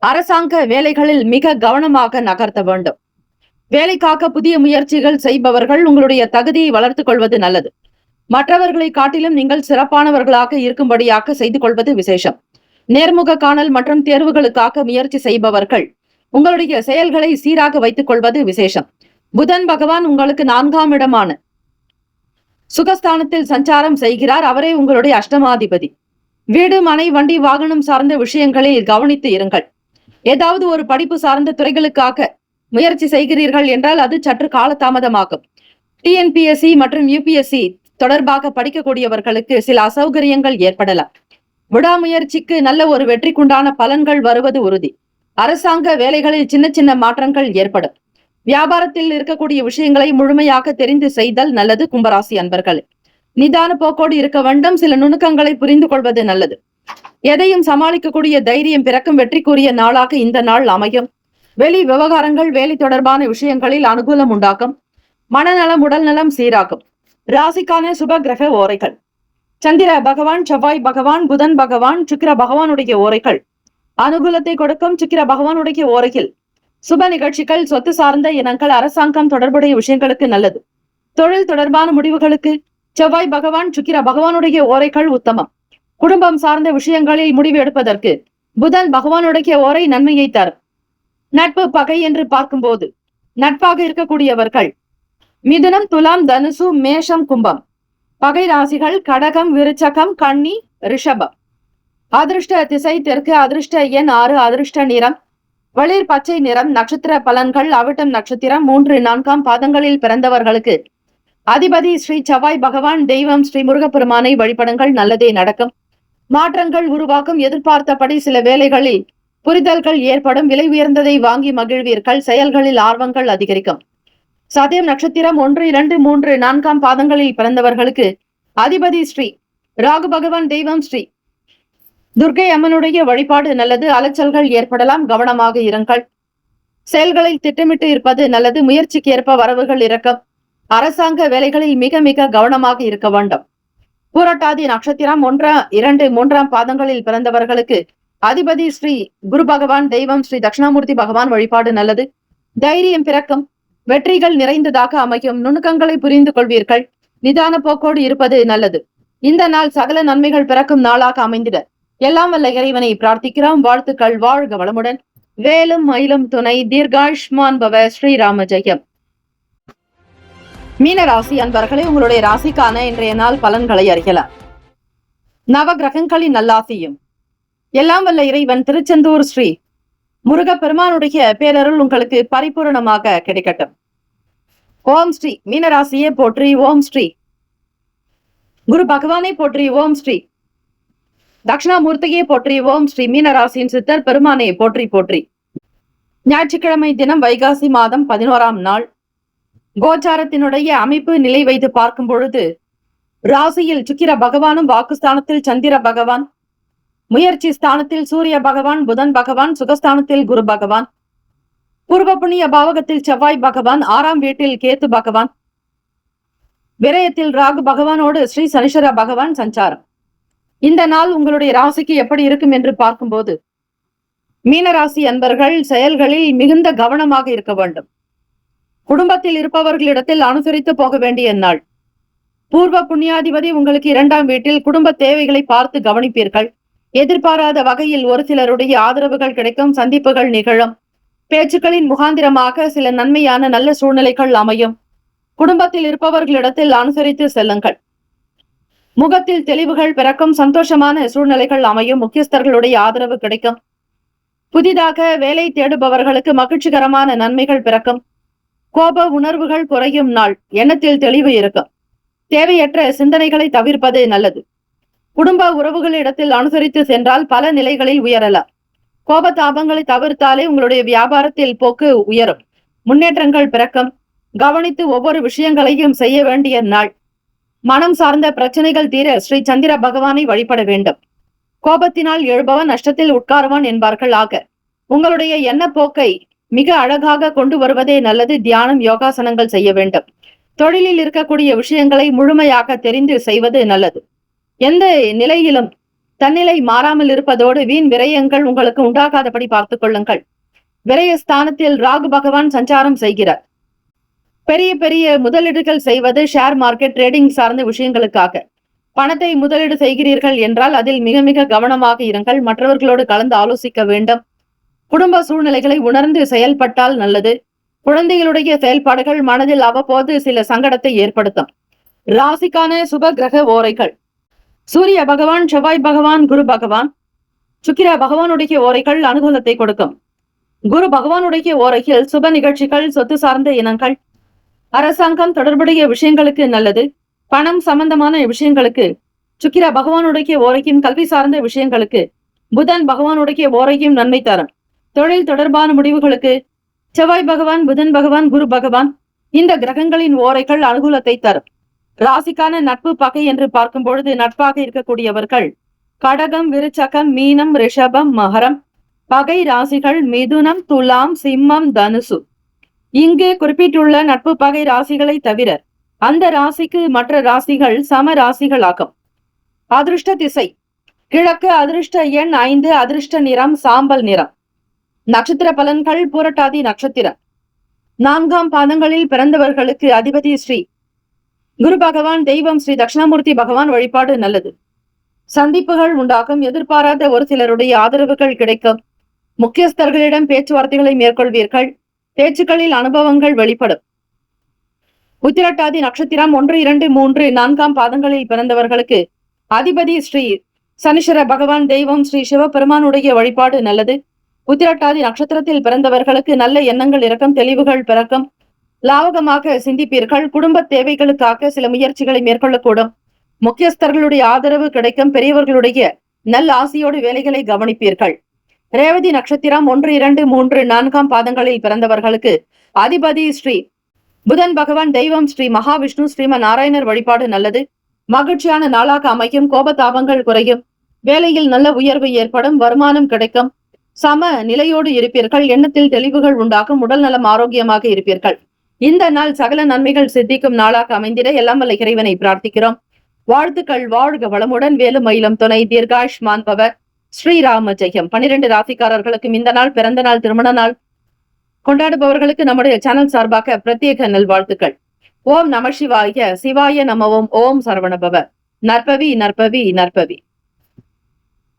அரசாங்க வேலைகளில் மிக கவனமாக நகர்த்த வேண்டும். வேலைக்காக புதிய முயற்சிகள் செய்பவர்கள் உங்களுடைய தகுதியை வளர்த்துக் கொள்வது நல்லது. மற்றவர்களை காட்டிலும் நீங்கள் சிறப்பானவர்களாக இருக்கும்படியாக செய்து கொள்வது விசேஷம். நேர்முக காணல் மற்றும் தேர்வுகளுக்காக முயற்சி செய்பவர்கள் உங்களுடைய செயல்களை சீராக வைத்துக் கொள்வது விசேஷம். புதன் பகவான் உங்களுக்கு 4ஆம் இடமான சுகஸ்தானத்தில் சஞ்சாரம் செய்கிறார். அவரே உங்களுடைய அஷ்டமாதிபதி. வீடு மனை வண்டி வாகனம் சார்ந்த விஷயங்களில் கவனித்து இருங்கள். ஏதாவது ஒரு படிப்பு சார்ந்த துறைகளுக்காக முயற்சி செய்கிறீர்கள் என்றால் அது சற்று காலதாமதமாகும். டிஎன்பிஎஸ்சி மற்றும் யூபிஎஸ்சி தொடர்பாக படிக்கக்கூடியவர்களுக்கு சில அசௌகரியங்கள் ஏற்படலாம். விடாமுயற்சிக்கு நல்ல ஒரு வெற்றிக்குண்டான பலன்கள் வருவது உறுதி. அரசாங்க வேலைகளில் சின்ன சின்ன மாற்றங்கள் ஏற்படும். வியாபாரத்தில் இருக்கக்கூடிய விஷயங்களை முழுமையாக தெரிந்து செய்தல் நல்லது. கும்பராசி அன்பர்களே, நிதான போக்கோடு இருக்க வேண்டும். சில நுணுக்கங்களை புரிந்து கொள்வது நல்லது. எதையும் சமாளிக்கக்கூடிய தைரியம் பிறக்கும். வெற்றிக்குரிய நாளாக இந்த நாள் அமையும். வெளி விவகாரங்கள், வேலை தொடர்பான விஷயங்களில் அனுகூலம் உண்டாகும். மனநலம், உடல் நலம் சீராகும். ராசிக்கான சுப கிரக ஓரைகள்: சந்திர பகவான், செவ்வாய் பகவான், புதன் பகவான், சுக்கிர பகவானுடைய ஓரைகள் அனுகூலத்தை கொடுக்கும். சுக்கிர பகவானுடைய ஓரையில் சுப நிகழ்ச்சிகள், சொத்து சார்ந்த இனங்கள், அரசாங்கம் தொடர்புடைய விஷயங்களுக்கு நல்லது. தொழில் தொடர்பான முடிவுகளுக்கு செவ்வாய் பகவான், சுக்கிர பகவானுடைய ஓரைகள் உத்தமம். குடும்பம் சார்ந்த விஷயங்களில் முடிவு எடுப்பதற்கு புதன் பகவானுடைய ஓரை நன்மையை தரும். நட்பு பகை என்று பார்க்கும்போது நட்பாக இருக்கக்கூடியவர்கள் மிதுனம், துலாம், தனுசு, மேஷம், கும்பம். பகை ராசிகள் கடகம், விருச்சகம், கன்னி, ரிஷபம். அதிர்ஷ்ட திசை தெற்கு. அதிர்ஷ்ட எண் 6. அதிர்ஷ்ட நிறம் வெளிர் பச்சை நிறம். நட்சத்திர பலன்கள்: அவிட்டம் நட்சத்திரம் 3, 4 பாதங்களில் பிறந்தவர்களுக்கு அதிபதி ஸ்ரீ செவ்வாய் பகவான், தெய்வம் ஸ்ரீ முருகப்பெருமானை வழிபடுங்கள். நல்லதே நடக்கும். மாற்றங்கள் உருவாக்கும். எதிர்பார்த்தபடி சில வேலைகளில் புரிதல்கள் ஏற்படும். விலை உயர்ந்ததை வாங்கி மகிழ்வீர்கள். செயல்களில் ஆர்வங்கள் அதிகரிக்கும். சதயம் நட்சத்திரம் 1, 2, 3, 4 பாதங்களில் பிறந்தவர்களுக்கு அதிபதி ஸ்ரீ ராகு பகவான், தெய்வம் ஸ்ரீ துர்க்கை அம்மனுடைய வழிபாடு நல்லது. அலைச்சல்கள் ஏற்படலாம், கவனமாக இருங்கள். செயல்களில் திட்டமிட்டு இருப்பது நல்லது. முயற்சிக்கு ஏற்ப வரவுகள் இறக்கம். அரசாங்க வேலைகளில் மிக மிக கவனமாக இருக்க வேண்டும். பூரட்டாதி நட்சத்திரம் 1, 2, 3 பாதங்களில் பிறந்தவர்களுக்கு அதிபதி ஸ்ரீ குரு பகவான், தெய்வம் ஸ்ரீ தட்சிணாமூர்த்தி பகவான் வழிபாடு நல்லது. தைரியம் பிறக்கும். வெற்றிகள் நிறைந்ததாக அமையும். நுணுக்கங்களை புரிந்து கொள்வீர்கள். நிதான போக்கோடு இருப்பது நல்லது. இந்த நாள் சகல நன்மைகள் பிறக்கும் நாளாக அமைந்திட எல்லாம் வல்ல இறைவனை பிரார்த்திக்கிறோம். வாழ்த்துக்கள். வாழ்க வளமுடன். வேலும் மயிலும் துணை. தீர்காயுஷ்மான் பவ. ஸ்ரீராம ஜெயம். மீன ராசி அன்பர்களே, உங்களுடைய ராசிக்கான இன்றைய நாள் பலன்களை அறியலாம். நவ கிரகங்களின் நல்லாசியும் எல்லாம் வல்ல இறைவன் திருச்செந்தூர் ஸ்ரீ முருக பெருமானுடைய பேரருள் உங்களுக்கு பரிபூரணமாக கிடைக்கட்டும். ஓம் ஸ்ரீ மீனராசியே போற்றி. ஓம் ஸ்ரீ குரு பகவானை போற்றி. ஓம் ஸ்ரீ தட்சிணாமூர்த்தியை போற்றி. ஓம் ஸ்ரீ மீனராசியின் சித்தர் பெருமானை போற்றி போற்றி. ஞாயிற்றுக்கிழமை தினம் வைகாசி மாதம் 11ஆம் நாள். கோச்சாரத்தினுடைய அமைப்பு நிலை வைத்து பார்க்கும் பொழுது ராசியில் சுக்கிர பகவானும், வாக்குஸ்தானத்தில் சந்திர பகவான், முயற்சி ஸ்தானத்தில் சூரிய பகவான், புதன் பகவான், சுகஸ்தானத்தில் குரு பகவான், பூர்வ புண்ணிய பாவகத்தில் செவ்வாய் பகவான், 6ஆம் வீட்டில் கேத்து பகவான், விரயத்தில் ராகு பகவானோடு ஸ்ரீ சனீஸ்வர பகவான் சஞ்சாரம். இந்த நாள் உங்களுடைய ராசிக்கு எப்படி இருக்கும் என்று பார்க்கும்போது, மீனராசி அன்பர்கள் செயல்களில் மிகுந்த கவனமாக இருக்க வேண்டும். குடும்பத்தில் இருப்பவர்களிடத்தில் அனுசரித்து போக வேண்டிய நாள். பூர்வ புண்ணியாதிபதி உங்களுக்கு 2ஆம் வீட்டில் குடும்ப தேவைகளை பார்த்து கவனிப்பீர்கள். எதிர்பாராத வகையில் ஒரு சிலருடைய ஆதரவுகள் கிடைக்கும். சந்திப்புகள் நிகழும். பேச்சுக்களின் முகாந்திரமாக சில நன்மையான நல்ல சூழ்நிலைகள் அமையும். குடும்பத்தில் இருப்பவர்களிடத்தில் அனுசரித்து செல்லுங்கள். முகத்தில் தெளிவுகள் பிறக்கும். சந்தோஷமான சூழ்நிலைகள் அமையும். முக்கியஸ்தர்களுடைய ஆதரவு கிடைக்கும். புதிதாக வேலை தேடுபவர்களுக்கு மகிழ்ச்சிகரமான நன்மைகள் பிறக்கும். கோப உணர்வுகள் குறையும் நாள். எண்ணத்தில் தெளிவு இருக்கும். தேவையற்ற சிந்தனைகளை தவிர்ப்பது நல்லது. குடும்ப உறவுகளிடத்தில் அனுசரித்து சென்றால் பல நிலைகளில் உயரலாம். கோபதாபங்களை தவிர்த்தாலே உங்களுடைய வியாபாரத்தில் போக்கு உயரும். முன்னேற்றங்கள் பிறக்கும். கவனித்து ஒவ்வொரு விஷயங்களையும் செய்ய வேண்டிய நாள். மனம் சார்ந்த பிரச்சனைகள் தீர ஸ்ரீ சந்திர பகவானை வழிபட வேண்டும். கோபத்தினால் எழுபவன் நஷ்டத்தில் உட்காருவான் என்பார்கள். ஆக உங்களுடைய எண்ண போக்கை மிக அழகாக கொண்டு வருவதே நல்லது. தியானம், யோகாசனங்கள் செய்ய வேண்டும். தொழிலில் இருக்கக்கூடிய விஷயங்களை முழுமையாக தெரிந்து செய்வது நல்லது. எந்த நிலையிலும் தன்னிலை மாறாமல் இருப்பதோடு வீண் விரயங்கள் உங்களுக்கு உண்டாகாதபடி பார்த்துக் கொள்ளுங்கள். விரயஸ்தானத்தில் ராகு பகவான் சஞ்சாரம் செய்கிறார். பெரிய பெரிய முதலீடுகள் செய்வது ஷேர் மார்க்கெட், ட்ரேடிங் சார்ந்த விஷயங்களுக்காக பணத்தை முதலீடு செய்கிறீர்கள் என்றால் அதில் மிக மிக கவனமாக இருங்கள். மற்றவர்களோடு கலந்து ஆலோசிக்க வேண்டும். குடும்ப சூழ்நிலைகளை உணர்ந்து செயல்பட்டால் நல்லது. குழந்தைகளுடைய செயல்பாடுகள் மனதில் அவ்வப்போது சில சங்கடத்தை ஏற்படுத்தும். ராசிக்கான சுப கிரக ஓரைகள்: சூரிய பகவான், செவ்வாய் பகவான், குரு பகவான். சுக்கிர பகவானுடைய ஓரைகள் அனுகூலத்தை கொடுக்கும். குரு பகவானுடைய ஓரையில் சுப நிகழ்ச்சிகள், சொத்து சார்ந்த இனங்கள், அரசாங்கம் தொடர்புடைய விஷயங்களுக்கு நல்லது. பணம் சம்பந்தமான விஷயங்களுக்கு சுக்கிர பகவானுடைய ஓரையும், கல்வி சார்ந்த விஷயங்களுக்கு புதன் பகவானுடைய ஓரையும் நன்மை தரும். தொழில் தொடர்பான முடிவுகளுக்கு செவ்வாய் பகவான், புதன் பகவான், குரு பகவான் இந்த கிரகங்களின் ஓரைகள் அனுகூலத்தை தரும். ராசிக்கான நட்பு பகை என்று பார்க்கும் பொழுது நட்பாக இருக்கக்கூடியவர்கள் கடகம், விருச்சகம், மீனம், ரிஷபம், மகரம். பகை ராசிகள் மிதுனம், துலாம், சிம்மம், தனுசு. இங்கே குறிப்பிட்டுள்ள நட்பு பகை ராசிகளை தவிர அந்த ராசிக்கு மற்ற ராசிகள் சம ராசிகளாகும். அதிர்ஷ்ட திசை கிழக்கு. அதிர்ஷ்ட எண் 5. அதிர்ஷ்ட நிறம் சாம்பல் நிறம். நட்சத்திர பலன்கள்: பூரட்டாதி நட்சத்திரம் 4ஆம் பாதங்களில் பிறந்தவர்களுக்கு அதிபதி ஸ்ரீ குரு பகவான், தெய்வம் ஸ்ரீ தட்சிணாமூர்த்தி பகவான் வழிபாடு நல்லது. சந்திப்புகள் உண்டாகும். எதிர்பாராத ஒரு சிலருடைய ஆதரவுகள் கிடைக்கும். முக்கியஸ்தர்களிடம் பேச்சுவார்த்தைகளை மேற்கொள்வீர்கள். பேச்சுக்களில் அனுபவங்கள் வெளிப்படும். உத்திரட்டாதி நட்சத்திரம் 1, 2, 3, 4ஆம் பாதங்களில் பிறந்தவர்களுக்கு அதிபதி ஸ்ரீ சனீஸ்வர பகவான், தெய்வம் ஸ்ரீ சிவபெருமானுடைய வழிபாடு நல்லது. உத்திரட்டாதி நட்சத்திரத்தில் பிறந்தவர்களுக்கு நல்ல எண்ணங்கள் இறக்கம். தெளிவுகள் பிறக்கும். லாவகமாக சிந்திப்பீர்கள். குடும்ப தேவைகளுக்காக சில முயற்சிகளை மேற்கொள்ளக்கூடும். முக்கியஸ்தர்களுடைய ஆதரவு கிடைக்கும். பெரியவர்களுடைய நல்ல ஆசையோடு வேலைகளை கவனிப்பீர்கள். ரேவதி நட்சத்திரம் 1, 2, 3, 4ஆம் பாதங்களில் பிறந்தவர்களுக்கு அதிபதி ஸ்ரீ புதன் பகவான், தெய்வம் ஸ்ரீ மகாவிஷ்ணு, ஸ்ரீமன் நாராயணர் வழிபாடு நல்லது. மகிழ்ச்சியான நாளாக அமையும். கோபதாபங்கள் குறையும். வேலையில் நல்ல உயர்வு ஏற்படும், வருமானம் கிடைக்கும், சம நிலையோடு இருப்பீர்கள், எண்ணத்தில் தெளிவுகள் உண்டாகும், உடல் நலம் ஆரோக்கியமாக இருப்பீர்கள். இந்த நாள் சகல நன்மைகள் சித்திக்கும் நாளாக அமைந்திட எல்லாம் வல்ல இறைவனை பிரார்த்திக்கிறோம். வாழ்த்துக்கள். வாழ்க வளமுடன். வேலு மயிலம் துணை. தீர்காயுஷ்மான் பவர். ஸ்ரீராம ஜெயம். 12 ராசிக்காரர்களுக்கும் இந்த நாள் பிறந்த நாள், திருமண நாள் கொண்டாடுபவர்களுக்கு நம்முடைய சேனல் சார்பாக பிரத்யேக நல்வாழ்த்துக்கள். ஓம் நம சிவாய. சிவாய நம. ஓம் சரவணபவ. நற்பவி நற்பவி நற்பவி.